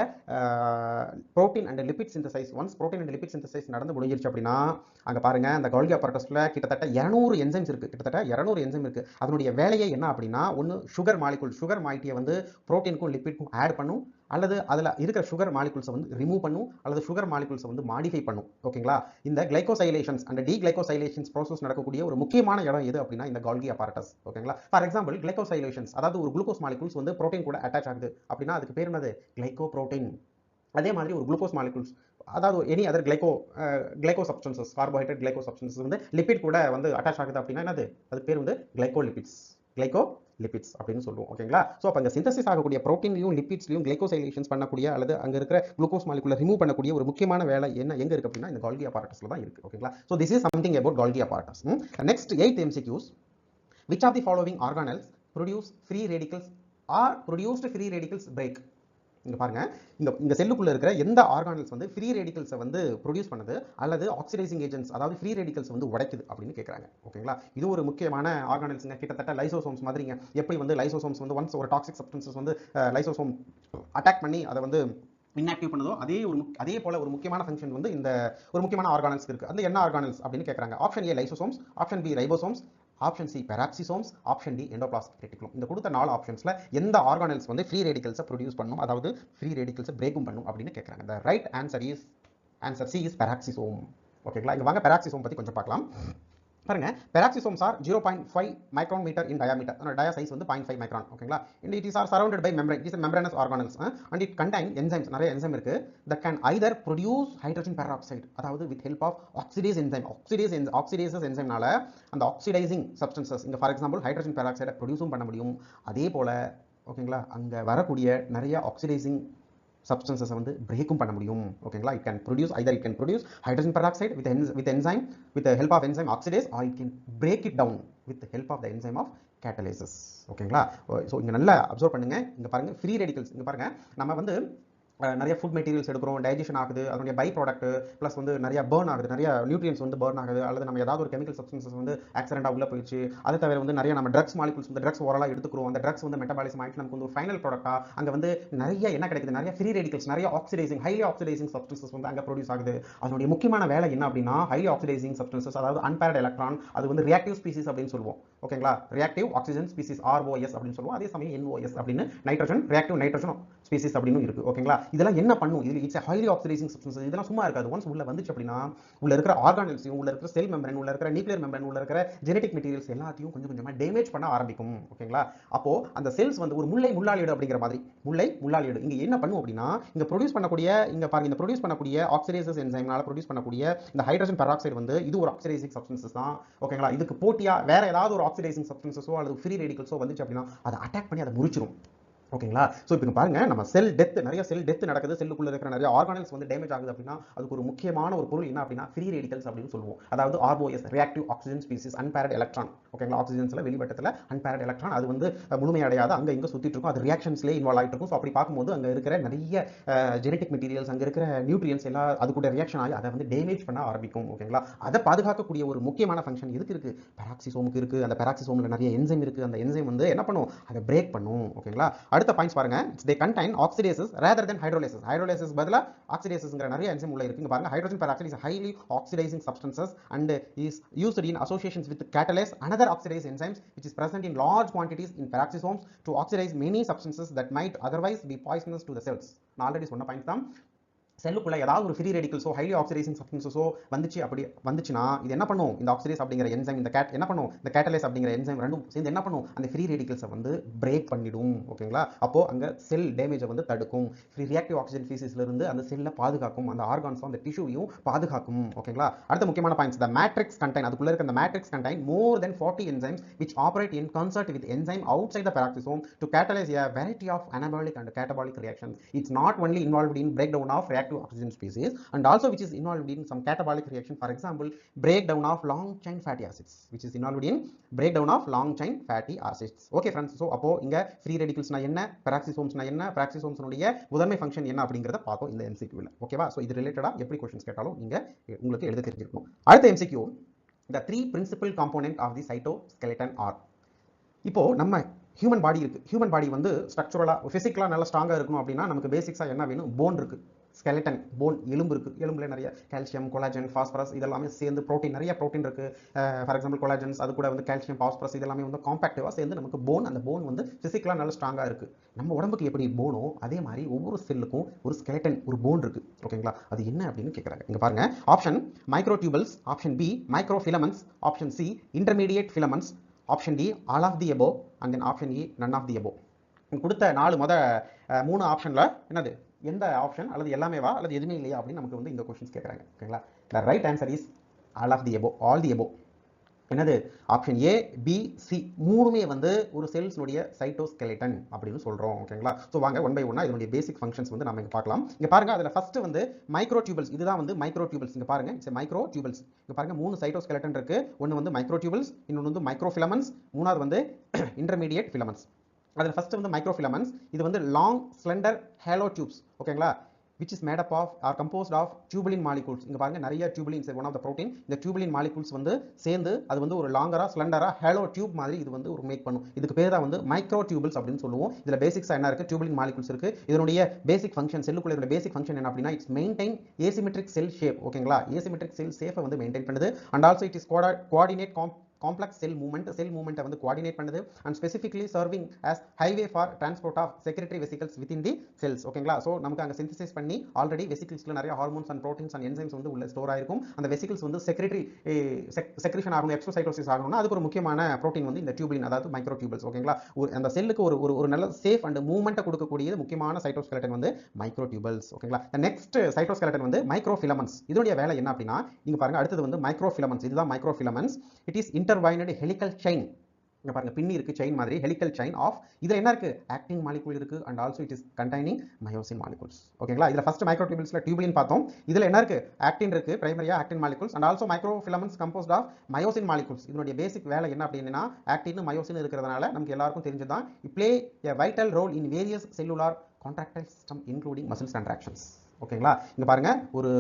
A: protein and lipid synthesise once protein and lipid synthesise நடந்து முடிஞ்சிருச்சு அப்படின்னா அங்கே பாருங்க அந்த கால்கி அப்பராட்டஸ்ல கிட்டத்தட்ட 200 என்சைம்ஸ் இருக்கு. கிட்டத்தட்ட 200 என்சைம் இருக்கு. அதனுடைய வேலையே என்ன அப்படின்னா ஒன்று சுகர் மாலிகுல்ஸை வந்து புரோட்டீனுக்கும் லிப்பிட்க்கும் ஆட் பண்ணும் அல்லது அதில் இருக்கிற சுகர் மாலிகுல்ஸை வந்து ரிமூவ் பண்ணும் அல்லது சுகர் மாலிகுல்ஸை வந்து மாடிஃபை பண்ணும். ஓகேங்களா, இந்த கிளைகோசைலேஷன்ஸ் அண்ட் டீக்ளைகோசைலேஷன்ஸ் ப்ராசஸ் நடக்கக்கூடிய ஒரு முக்கியமான இடம் எது அப்படின்னா இந்த கால்கி அப்பராட்டஸ். ஓகேங்களா, ஃபார் எக்ஸாம்பிள் கிளைகோசைலேஷன்ஸ் அதாவது ஒரு குளுக்கோஸ் மாலிகுல்ஸ் வந்து புரோட்டீன் கூட அட்டாச் ஆகுது அப்படின்னா அதுக்கு பேர் என்னது கிளைகோ புரோட்டீன். அதே மாதிரி ஒரு குளுக்கோஸ் மாலிகுல்ஸ் அதாவது any other glyco substances carbohydrate glyco substances வந்து லிப்பிட் கூட வந்து அட்டாச் ஆகுது அப்படின்னா என்னது அது பேர் வந்து கிளைகோ லிப்பிட்ஸ் அப்படின்னு சொல்லுவோம். ஓகேங்களா, ஸோ அப்போ அங்கே சிந்தசிஸ் ஆகக்கூடிய ப்ரோட்டீன்லையும் லிப்பிட்ஸ்லையும் கிளைகோசைலேஷன்ஸ் பண்ணக்கூடிய அல்லது அங்கே இருக்கிற குளுக்கோஸ் மாலிகுலை ரிமூவ் பண்ணக்கூடிய ஒரு முக்கியமான வேலை எங்க இருக்கு அப்படின்னா இந்த கால்கி அப்பராட்டஸ்ல தான் இருக்கு. ஓகேங்களா, so this is something about Golgi apparatus. Next 8th MCQs. Which of the following organelles produce free radicals or produced free radicals break? இங்க பாருங்க, இங்க செல்லுக்குள்ள இருக்கிற எந்த ஆர்கானல்ஸ் வந்து ஃப்ரீ ரேடிகல்ஸை வந்து ப்ரொடியூஸ் பண்ணுது அல்லது ஆக்சிடைசிங் ஏஜென்ட்ஸ் அதாவது ஃப்ரீ ரேடிகல்ஸ் வந்து உடைக்குது அப்படின்னு கேட்குறாங்க. ஓகேங்களா, இது ஒரு முக்கியமான ஆர்கானல்ஸ்ங்க. கிட்டத்தட்ட லைசோசோம்ஸ் மாதிரிங்க. எப்படி வந்து லைசோசோம்ஸ் வந்து ஒன்ஸ் ஒரு டாக்ஸிக் சப்ஸ்டன்சஸ் வந்து லைசோசோம் அட்டாக் பண்ணி அதை வந்து இன்ஆக்டிவ் பண்ணுதோ அதே போல ஒரு முக்கியமான ஃபங்க்ஷன் வந்து இந்த ஒரு முக்கியமான ஆர்கானல்ஸ் இருக்கு. அது என்ன ஆர்கானல்ஸ் அப்படின்னு கேட்குறாங்க. Option A lysosomes, option B ribosomes, option C peroxisomes, option D endoplasmic reticulum. இந்த கொடுத்த 4 ஆப்ஷன்ஸ்ல எந்த ஆர்கானல்ஸ் வந்து ஃப்ரீ ரேடிகல்ஸை ப்ரொடியூஸ் பண்ணும் அதாவது ஃப்ரீ ரேடிகல்ஸை பிரேக்கும் பண்ணும் அப்படின்னு கேட்குறாங்க. The right answer C is peroxisome. ஓகேங்களா, இங்க வாங்க பெராக்சிசோம் பத்தி கொஞ்சம் பார்க்கலாம். பாருங்க, peroxisomes are 0.5 micron metre in diameter. அதோட டயா சைஸ் வந்து 0.5 மைக்ரான். ஓகேங்களா, and it is are surrounded by membrane. It is a membranous organelles and it contain enzymes. நிறைய என்சைம் இருக்கு that can either produce hydrogen peroxide அதாவது with help of oxidase enzyme. oxidases enzymeனால அந்த ஆக்சிடைசிங் சப்ஸ்டன்சஸ் இங்க ஃபார் எக்ஸாம்பிள் ஹைட்ரஜன் பெராக்சைடை ப்ரொடியூஸும் பண்ண முடியும். அதே போல ஓகேங்களா அங்க வரக்கூடிய நிறைய ஆக்சிடைசிங் substances வந்து பிரேக்கும் பண்ண முடியும். ஓகேங்களா, it can produce hydrogen peroxide with enzyme with the help of enzyme oxidase or it can break it down with the help of the enzyme of catalysis. ஓகேங்களா, ஸோ இங்க நல்லா அப்சர்வ் பண்ணுங்க. இங்க பாருங்க ஃப்ரீ ரேடிகல்ஸ். இங்க பாருங்க நம்ம வந்து நிறைய ஃபுட் மெட்டீரியல்ஸ் எடுக்கிறோம், டைஜஷன் ஆகுது, அதனுடைய பை ப்ராடக்ட் ப்ளஸ் வந்து நிறைய பேர்ன் ஆகுது, நிறைய நியூட்ரியன்ஸ் வந்து பேர்ன் ஆகுது அல்லது நம்ம ஏதாவது ஒரு கெமிக்கல் சப்ஸ்டன்சஸ் வந்து ஆக்சிடென்ட்டாக உள்ள போயிடுச்சு. அதை தவிர வந்து நிறைய நம்ம ட்ரக்ஸ் மாலிகுல்ஸ் வந்து ட்ரக்ஸ் ஓரலாக எடுத்துக்கிறோம். அந்த ட்ரக்ஸ் வந்து மெட்டபாலிசம் ஆகிட்டு நமக்கு வந்து ஒரு ஃபைனல் ப்ராடக்டாக அங்கே வந்து நிறைய என்ன கிடைக்குது, நிறைய ஃப்ரீ ரேடிகல்ஸ், நிறைய ஆக்சிடைசிங் ஹைலி ஆக்சிடைசிங் சப்ஸ்டன்சஸ் வந்து அங்கே ப்ரொடியூஸ் ஆகுது. அதனுடைய முக்கியமான வேலை என்ன அப்படின்னா ஹைலி ஆக்சிடைசிங் சப்ஸ்டன்சஸ் அதாவது அன்பேர்ட் எலக்ட்ரான் அது வந்து ரியாக்டிவ் ஸ்பீசிஸ் அப்படின்னு சொல்லுவோம். ஓகேங்களா, ரியாக்டிவ் ஆக்சிஜன் ஸ்பீசிஸ் ROS அப்படின்னு சொல்லுவோம். அதே சமயம் NOS அப்படின்னு நைட்ரஜன் ரியாக்டிவ் நைட்ரஜன் ஸ்பீசிஸ் அப்படின்னு இருக்கு. ஓகேங்களா, இதெல்லாம் என்ன பண்ணும், இட்ஸ் ஹைலி ஆக்சிடைசிங் சப்ஸ்டன்சஸ். இதெல்லாம் சும்மா இருக்காது. ஒன்ஸ் உள்ள வந்துச்சு அப்படின்னா உள்ள இருக்கிற ஆர்கானல்ஸையும் உள்ள இருக்கிற செல் மெம்பரேன் உள்ள இருக்கிற நியூக்ளியர் மெம்பரேன் உள்ள இருக்கிற ஜெனடிக் மெட்டீரியல்ஸ் எல்லாத்தையும் கொஞ்சம் கொஞ்சமா டேமேஜ் பண்ண ஆரம்பிக்கும். ஓகேங்களா, அப்போ அந்த செல்ஸ் வந்து ஒரு முள்ளாளிடு அப்படிங்கிற மாதிரி முள்ளாளிடு இங்க என்ன பண்ணும் அப்படின்னா இங்க ப்ரொடியூஸ் பண்ணக்கூடிய இங்க பாருங்க இந்த ப்ரொடியூஸ் பண்ணக்கூடிய ஆக்சிடைசஸ் என்சைம்னால ப்ரொடியூஸ் பண்ணக்கூடிய இந்த ஹைட்ரஜன் பெராக்சைடு வந்து இது ஒரு ஆக்சிடைசிங் சப்ஸ்டன்சஸ் தான். ஓகேங்களா, இதுக்கு போட்டியா வேற ஏதாவது ஒரு ஆக்சிடைசிங் சப்ஸ்டன்சஸோ அல்லது ஃப்ரீ ரேடிகல்ஸோ வந்துச்சு அப்படின்னா அதை அட்டாக் பண்ணி அதை முறிச்சிரும். ஓகேங்களா, ஸோ இப்போ பாருங்க நம்ம நிறைய செல் டெத் நடக்குது, செல்லுக்குள்ள இருக்கிற நிறைய ஆர்கானல்ஸ் வந்து டேமேஜ் ஆகுது அப்படின்னா அதுக்கு ஒரு முக்கியமான ஒரு பொருள் என்ன அப்படின்னா ஃப்ரீ ரேடிகல்ஸ் அப்படின்னு சொல்லுவோம். அதாவது ROS reactive oxygen species அன்பேர்ட் electron. ஓகேங்களா, ஆக்சிஜன்ஸ்ல வெளிவட்டத்தில் அன்பேர்ட் எலக்ட்ரான் அது வந்து முழுமையடையாத அங்கே இங்கே சுத்திட்டு இருக்கும், அது ரியாக்ஷன்ஸ்லேயே இன்வால்வ் ஆகிட்டு இருக்கும். ஸோ அப்படி பார்க்கும்போது அங்கே இருக்கிற நிறைய ஜெனடிக் மெட்டீரியல்ஸ் அங்கே இருக்கிற நியூட்ரியன்ஸ் எல்லாம் அது கூட ரியாக்ஷன் ஆகி அதை வந்து டேமேஜ் பண்ண ஆரம்பிக்கும். ஓகேங்களா, அதை பாதுகாக்கக்கூடிய ஒரு முக்கியமான ஃபங்க்ஷன் எதுக்கு இருக்கு, பெராக்சிசோமுக்கு இருக்கு. அந்த பெராக்சிசோம்ல நிறைய என்சைம் இருக்கு. அந்த என்சைம் வந்து என்ன பண்ணும், அதை பிரேக் பண்ணும். ஓகேங்களா, அடுத்த பாயிண்ட்ஸ் பாருங்க, they contain oxidases rather than hydrolases. Hydrolases பதிலா oxidasesங்கற நிறைய என்சைம் உள்ள இருக்கு. இங்க பாருங்க, hydrogen peroxide is a highly oxidizing substances and is used in associations with catalase, another oxidase enzymes which is present in large quantities in peroxisomes to oxidize many substances that might otherwise be poisonous to the cells. நான் ஆல்ரெடி சொன்ன பாயிண்ட் தான். செல்லுக்குள்ள ஏதாவது ஒரு ஃப்ரீ ரேடிக்கல்ஸோ ஹைலி ஆக்சிடைசிங் சப்ஸ்டன்ஸோ வந்துச்சுன்னா இது என்ன பண்ணும், இந்த ஆக்சிடேஸ் அப்படிங்கிற என்சைம் இந்த என்ன பண்ணும், இந்த கேட்டலேஸ் அப்படிங்கிற என்சைம் ரெண்டும் சேர்ந்து என்ன பண்ணும், அந்த ஃப்ரீ ரேடிக்கல்ஸை வந்து பிரேக் பண்ணிடும். ஓகேங்களா, அப்போ அங்க செல் டேமேஜை வந்து தடுக்கும். ஃப்ரீ ரியாக்டிவ் ஆக்சிஜன் ஸ்பீசிஸ்ல இருந்து அந்த செல்லை பாதுகாக்கும், அந்த ஆர்கான்ஸும் அந்த டிஷ்யூவையும் பாதுகாக்கும். ஓகேங்களா, அடுத்த முக்கியமான பாயிண்ட்ஸ், the matrix contain, அதுக்குள்ள இருக்க அந்த matrix contain more than 40 enzymes which operate in concert with enzyme outside the peroxisome to catalyze a variety of anabolic and catabolic reactions. It's not only involved in breakdown of reactive oxygen species and also which is involved in some catabolic reaction, for example breakdown of long chain fatty acids, which is involved in breakdown of long chain fatty acids. Okay friends, so அப்போ இங்க free radicals னா என்ன, peroxisomes னா என்ன, peroxisomes உடைய முதன்மை ஃபங்க்ஷன் என்ன அப்படிங்கறத பார்த்தோம் இந்த MCQ ல. ஓகேவா, சோ இது ரிலேட்டடா எப்படி क्वेश्चंस கேட்டாலும் நீங்க உங்களுக்கு எழுத தெரிஞ்சிருக்கணும். அடுத்த MCQ, the three principal component of the cytoskeleton are. இப்போ நம்ம ஹியூமன் பாடி இருக்கு, ஹியூமன் பாடி வந்து ஸ்ட்ரக்சரலா பிசிக்கலா நல்லா ஸ்ட்ராங்கா இருக்கணும் அப்படின்னா நமக்கு பேசிக்ஸா என்ன வேணும், போன் இருக்கு, ஸ்கெலட்டன் போன், எலும்பு இருக்கு, எலும்புல நிறைய கால்சியம், கொலாஜன், பாஸ்பரஸ் இதெல்லாமே சேர்ந்து புரோட்டீன், நிறைய புரோட்டீன் இருக்கு. ஃபார் எக்ஸாம்பிள் கொலாஜன்ஸ், அது கூட வந்து கால்சியம், பாஸ்பரஸ் இதெல்லாமே வந்து காம்பாக்டிவா சேர்ந்து நமக்கு போன், அந்த போன் வந்து பிசிக்கலா நல்லா ஸ்ட்ராங்கா இருக்கு. நம்ம உடம்புக்கு எப்படி போனோ அதே மாதிரி ஒவ்வொரு செல்லுக்கும் ஒரு ஸ்கெலட்டன், ஒரு போன் இருக்கு. ஓகேங்களா, அது என்ன அப்படின்னு கேட்கறாங்க. இங்க பாருங்க, option microtubules, option B microfilaments, option C intermediate filaments, option D all of the above and then option E none of the above. கொடுத்த 3 ஆப்ஷன்ல என்னது, எந்த ஆப்ஷன் அல்லது எல்லாமேவா அல்லது எதுவுமே இல்லையா அப்படின்னு நமக்கு வந்து இந்த क्वेश्चंस கேக்குறாங்க. ஓகேங்களா, the right answer is all of the above, all the above. என்னது, ஆப்ஷன் ஏ, பி, சி மூணுமே வந்து ஒரு செல்ஸ்னுடைய சைட்டோஸ்கெலட்டன் அப்படின்னு சொல்றோம். ஓகேங்களா, சோ வாங்க ஒன் பை ஒன்னா இதனுடைய பேசிக் ஃபங்க்ஷன்ஸ் வந்து நாம இங்க பார்க்கலாம். இங்க பாருங்க, அதுல ஃபர்ஸ்ட் வந்து மைக்ரோடியூபல்ஸ், இதுதான் வந்து மைக்ரோடியூபல்ஸ். இங்க பாருங்க, இட்ஸ் மைக்ரோடியூபல்ஸ். இங்க பாருங்க 3 சைட்டோஸ்கெலட்டன் இருக்கு. ஒன்னு வந்து மைக்ரோடியூபல்ஸ், இன்னொன்னு வந்து மைக்ரோஃபிலமெண்ட்ஸ், மூணாவது வந்து இன்டர்மீடியேட் ஃபிலமெண்ட்ஸ். அதுல ஃபர்ஸ்ட் வந்து மைக்ரோஃபிலமெண்ட்ஸ், இது வந்து லாங் ஸ்லெண்டர் ஹேலோ டியூப்ஸ். ஓகேங்களா, which is made up of or composed of tubulin molecules. இங்க பாருங்க, நிறைய tubulins, one of the protein. இந்த tubulin molecules வந்து சேர்ந்து அது வந்து ஒரு லாங்கரா ஸ்லெண்டரா ஹேலோ டியூப் மாதிரி இது வந்து ஒரு மேக் பண்ணும். இதுக்கு பேர் தான் வந்து மைக்ரோடியூபல்ஸ் அப்படின்னு சொல்லுவோம். இதுல பேசிக்ஸா என்ன இருக்கு, tubulin molecules இருக்கு. இதனுடைய பேசிக் ஃபங்க்ஷன், செல்லுக்குள்ள இதோட பேசிக் ஃபங்க்ஷன் என்ன அப்படின்னா, it's maintain asymmetric cell shape. ஓகேங்களா, asymmetric cell shape வந்து மெயின்டைன் பண்ணுது. and also it is coordinate complex cell movement வந்து coordinate பண்ணுது and specifically serving as highway for transport of secretory vesicles within the cells. ஓகேங்களா, சோ நமக்கு அங்க synthesis பண்ணி ஆல்ரெடி வெசிக்கிள்ஸ்ல நிறைய hormones and proteins and enzymes வந்து உள்ள ஸ்டோர் ஆயிருக்கும். அந்த வெசிக்கிள்ஸ் வந்து செக்ரேஷன் ஆகணும், எக்ஸோசைட்டோசிஸ் ஆகணும்னா அதுக்கு ஒரு முக்கியமான புரோட்டீன் வந்து இந்த டியூபுலின், அதாவது மைக்ரோடியூபல்ஸ். ஓகேங்களா, அந்த செல்லுக்கு ஒரு நல்ல சேஃப் அண்ட் மூவ்மெண்ட் கொடுக்கக்கூடிய முக்கியமான சைட்டோஸ்கெலட்டன் வந்து மைக்ரோடியூபல்ஸ். ஓகேங்களா, நெக்ஸ்ட் சைட்டோஸ்கெலட்டன் வந்து மைக்ரோஃபிலமெண்ட்ஸ். இதோட வேலை என்ன அப்படின்னா, இங்க பாருங்க, அடுத்தது வந்து மைக்ரோஃபிலமெண்ட்ஸ். இதுதான் microfilaments. It is intertwined helical chain. இங்க பாருங்க, பின்னி இருக்கு, செயின் மாதிரி, helical chain of, இதுல என்ன இருக்கு, ஆக்டின் மாலிக்யூல் இருக்கு and also it is containing myosin molecules. ஓகேங்களா, இதுல ஃபர்ஸ்ட் மைக்ரோடியூபல்ஸ்ல டியூபுலின் பார்த்தோம். இதுல என்ன இருக்கு, ஆக்டின் இருக்கு, பிரைமரியா actin molecules and also microfilaments composed of myosin molecules. இதனுடைய பேசிக் வேலை என்ன அப்படின்னா, ஆக்டின் மயோசின் இருக்கிறதுனால நமக்கு எல்லாருக்கும் தெரிஞ்சதுதான், it play a vital role in various cellular contractile system including muscle contractions. ஓகேங்களா, இங்க பாருங்க, ஒரு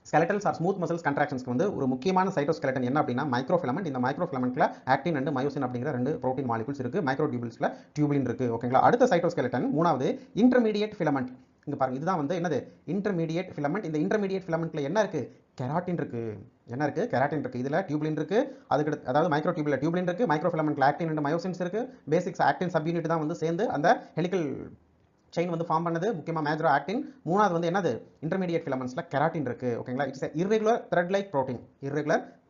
A: ஸ்கெலட்டல்ஸ் ஆர் ஸ்மூத் மசில்ஸ் கண்ட்ராக்ஷன்ஸ்க்கு வந்து ஒரு முக்கியமான சைட்டோஸ்கெலட்டன் என்ன அப்படின்னா மைக்ரோஃபிலமெண்ட். இந்த மைக்ரோஃபிலமெண்ட்ல ஆக்டின் அண்ட் மயோசின் அப்படிங்கிற 2 புரோட்டீன் மாலிகூல்ஸ் இருக்கு. மைக்ரோடியூபல்ஸ்ல டியூபுலின் இருக்கு. ஓகேங்களா, அடுத்த சைட்டோஸ்கெலட்டன் மூணாவது இன்டர்மீடியேட் ஃபிலமெண்ட். இங்க பாருங்க, இதுதான் வந்து என்னது, இன்டர்மீடியேட் ஃபிலமெண்ட். இந்த இன்டர்மீடியேட் ஃபிலமெண்ட்ல என்ன இருக்கு, கெராட்டின் இருக்கு. என்ன இருக்கு, கெராட்டின் இருக்கு. இதுல டியூபுலின் இருக்கு, அதுக்கு அதாவது மைக்ரோடியூபுல்ல டியூபுலின் இருக்கு, மைக்ரோஃபிலமெண்ட்ல ஆக்டின் அண்ட் மயோசின்ஸ் இருக்கு. பேசிக்ஸ் ஆக்டின் சப் யூனிட் தான் வந்து சேர்ந்து அந்த ஹெலிக்கல் செயின் வந்து ஃபார்ம் பண்ணது, முக்கியமா மேஜரா ஆக்டின். மூணாவது வந்து என்னது, இன்டர்மீடியேட் ஃபிலமெண்ட்ஸ்ல கெராட்டின் இருக்கு. ஓகேங்களா, it's irregular thread like protein.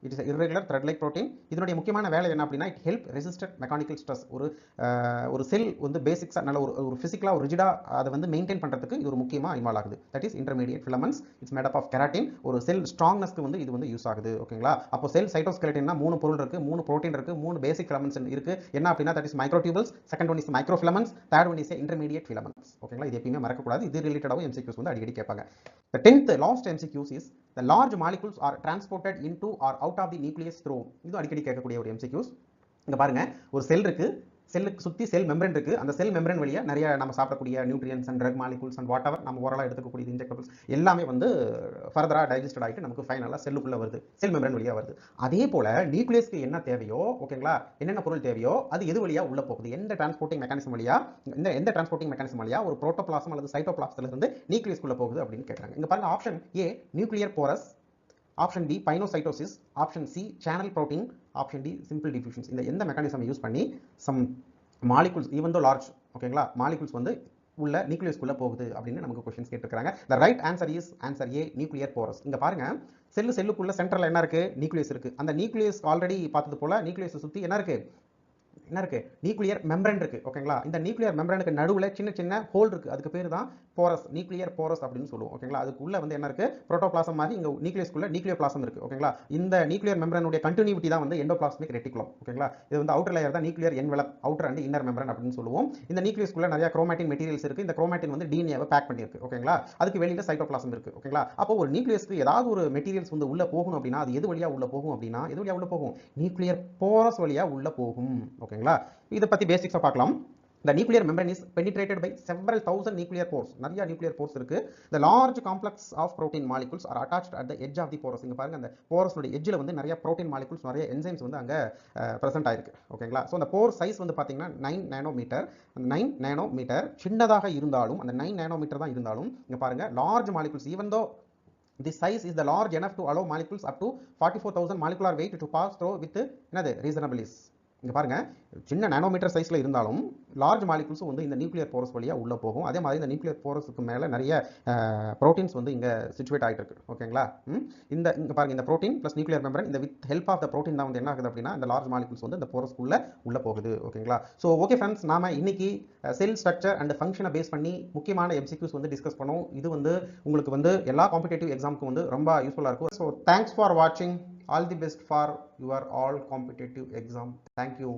A: It is a irregular thread like protein. இதனுடைய முக்கியமான வேலை என்ன அப்படின்னா, it help resistant mechanical stress. ஒரு செல் வந்து பேசிக்ஸா நல்ல ஒரு பிசிக்கலா ஒரு ரிஜிடா அதை வந்து மெயின்டைன் பண்றதுக்கு இது ஒரு முக்கியமா இன்வால்வ் ஆகுது. That is intermediate filaments. It's made up of keratin. ஒரு செல் ஸ்ட்ராங்னஸ்க்கு வந்து இது வந்து யூஸ் ஆகுது. ஓகேங்களா, அப்போ செல் சைட்டோஸ்கெலட்டன்னா 3 பொருள் இருக்கு, 3 புரோட்டீன் இருக்கு, 3 பேசிக் ஃபிலமெண்ட்ஸ் இருக்கு. என்ன அப்படின்னா, that is microtubules, second one is microfilaments, third one is intermediate filaments. ஓகேங்களா, இது எப்பவுமே மறக்க கூடாது. இது ரிலேட்டடாவும் MCQs வந்து அடிக்கடி கேட்பாங்க. The 10th last MCQs is the large molecules are transported into or out of the nucleus through. இது அடிக்கடி கேட்கக்கூடிய ஒரு MCQs. இங்க பாருங்க, ஒரு செல் இருக்கு, செல்லுக்கு சுற்றி செல் மெம்பரன் இருக்குது. அந்த செல் மெம்பரன் வழியாக நிறைய நம்ம சாப்பிடக்கூடிய nutrients and drug molecules and whatever நம்ம ஓரலாக எடுத்துக்கக்கூடிய இன்ஜெக்டபிள்ஸ் எல்லாமே வந்து ஃபர்தராக டைஜஸ்டட் ஆகிட்டு நமக்கு ஃபைனலாக செல்லுக்குள்ளே வருது, செல் மெம்பரன் வழியாக வருது. அதே போல் நியூக்ளியஸ்க்கு என்ன தேவையோ, ஓகேங்களா, என்னென்ன பொருள் தேவையோ அது எது வழியாக உள்ளே போகுது, எந்த டிரான்ஸ்போர்ட்டிங் மெக்கானிசம் வழியாக, எந்த டிரான்ஸ்போர்ட்டிங் மெக்கானிசம் வழியாக ஒரு புரோட்டோபிளாசம் அல்லது சைட்டோபிளாசத்திலிருந்து நியூக்ளியஸ்க்குள்ளே போகுது அப்படின்னு கேட்குறாங்க. இங்கே பாருங்க, option A nuclear pores, option B pinocytosis, option C channel protein, option D simple diffusions. இந்த எந்த மெக்கானிசம் யூஸ் பண்ணி some molecules even though large, ஓகேங்களா, மாலிகூல்ஸ் வந்து உள்ள நியூக்ளியஸ்க்குள்ள போகுது அப்படின்னு நமக்கு क्वेश्चंस கேட்டிருக்காங்க. the right answer is answer A nuclear porous. இங்க பாருங்க, செல்லுக்குள்ள சென்டர்ல என்ன இருக்கு, நியூக்ளியஸ் இருக்கு. அந்த நியூக்ளியஸ் ஆல்ரெடி பார்த்தது போல நியூக்ளியஸ் சுத்தி என்ன இருக்கு நியூக்ளியர் மெம்பரன் இருக்கு, ஓகேங்களா. இந்த நியூக்ளியர் மெம்பரனுக்கு நடுவுல சின்ன சின்ன ஹோல் இருக்கு, அதுக்கு பேர் தான் போரஸ், நியூக்ளியர் போரஸ் அப்படின்னு சொல்லுவோம், ஓகேங்களா. அதுக்குள்ள வந்து என்ன இருக்கு, புரோட்டோபிளாசம் மாதிரி இங்க நியூக்ளியஸ்க்குள்ள நியூக்ளியோபிளாசம் இருக்கு, ஓகேங்களா. இந்த நியூக்ளியர் மெம்பரனுடைய கண்டினியூட்டி தான் வந்து எண்டோபிளாஸ்மிக் ரெட்டிகுலம், ஓகேங்களா. இது வந்து அவுட்டர் லேயர் தான் nuclear envelope, outer and inner membrane அப்படின்னு சொல்லுவோம். இந்த நியூக்ளியஸ்க்குள்ள நிறைய குரோமாட்டின் மெட்டீரியல்ஸ் இருக்கு. இந்த குரோமாட்டின் வந்து டிஎன்ஏவை பேக் பண்ணிருக்கு, ஓகேங்களா. அதுக்கு வெளியில சைட்டோபிளாசம் இருக்கு, ஓகேங்களா. அப்போ ஒரு நியூக்ளியஸ்க்கு ஏதாவது ஒரு மெட்டீரியல்ஸ் வந்து உள்ள போகணும் அப்படின்னா அது எது வழியா உள்ள போகும் அப்படின்னா, எது வழியா உள்ள போகும், நியூக்ளியர் போரஸ் வழியா உள்ள போகும், ஓகேங்களா. இத பத்தி பேசிக்ஸா பார்க்கலாம். The nuclear membrane is penetrated by several thousand nuclear pores. நிறைய nuclear pores இருக்கு. The large complex of protein molecules are attached at the edge of the porous. இங்க பாருங்க, அந்த போரஸ்னுடைய எட்ஜ்ல வந்து நிறைய protein molecules, நிறைய enzymes வந்து அங்க பிரசன்ட் ஆயிருக்கு, ஓகேங்களா. சோ அந்த pore size வந்து பாத்தீங்கன்னா 9 நானோமீட்டர். 9 நானோமீட்டர் சின்னதாக இருந்தாலும், அந்த 9 நானோமீட்டர் தான் இருந்தாலும், இங்க பாருங்க, large molecules, even though this size is the large enough to allow molecules up to 44,000 molecular weight to pass through with என்னது reasonable ease. இங்க பாருங்க, சின்ன நானோமீட்டர் சைஸ்ல இருந்தாலும் லார்ஜ் மாலிகூல்ஸ் வந்து இந்த நியூக்ளியர் போரஸ் வழியா உள்ள போகும். அதே மாதிரி இந்த நியூக்ளியர் போரஸ்க்கு மேல நிறைய புரோட்டீன்ஸ் வந்து இங்க சிச்சுவேட் ஆயிட்டு இருக்கு, ஓகேங்களா. இங்க பாருங்க, இந்த புரோட்டீன் பிளஸ் நியூக்ளியர் மெம்பரன், இந்த with help of the protein தான் வந்து என்ன ஆகுது அப்படின்னா இந்த லார்ஜ் மாலிகூல்ஸ் வந்து இந்த போரஸ்க்குள்ள உள்ள போகுது, ஓகேங்களா. ஸோ ஓகே ஃப்ரெண்ட்ஸ், நாம இன்னைக்கு செல் ஸ்ட்ரக்சர் அண்ட் ஃபங்க்ஷனை பேஸ் பண்ணி முக்கியமான எம்சிக்யூஸ் வந்து டிஸ்கஸ் பண்ணோம். இது வந்து உங்களுக்கு வந்து எல்லா காம்படிட்டிவ் எக்ஸாமுக்கும் வந்து ரொம்ப யூஸ்ஃபுல்லா இருக்கும். ஸோ தேங்க்ஸ் ஃபார் வாட்சிங். All the best for your all competitive exam. Thank you.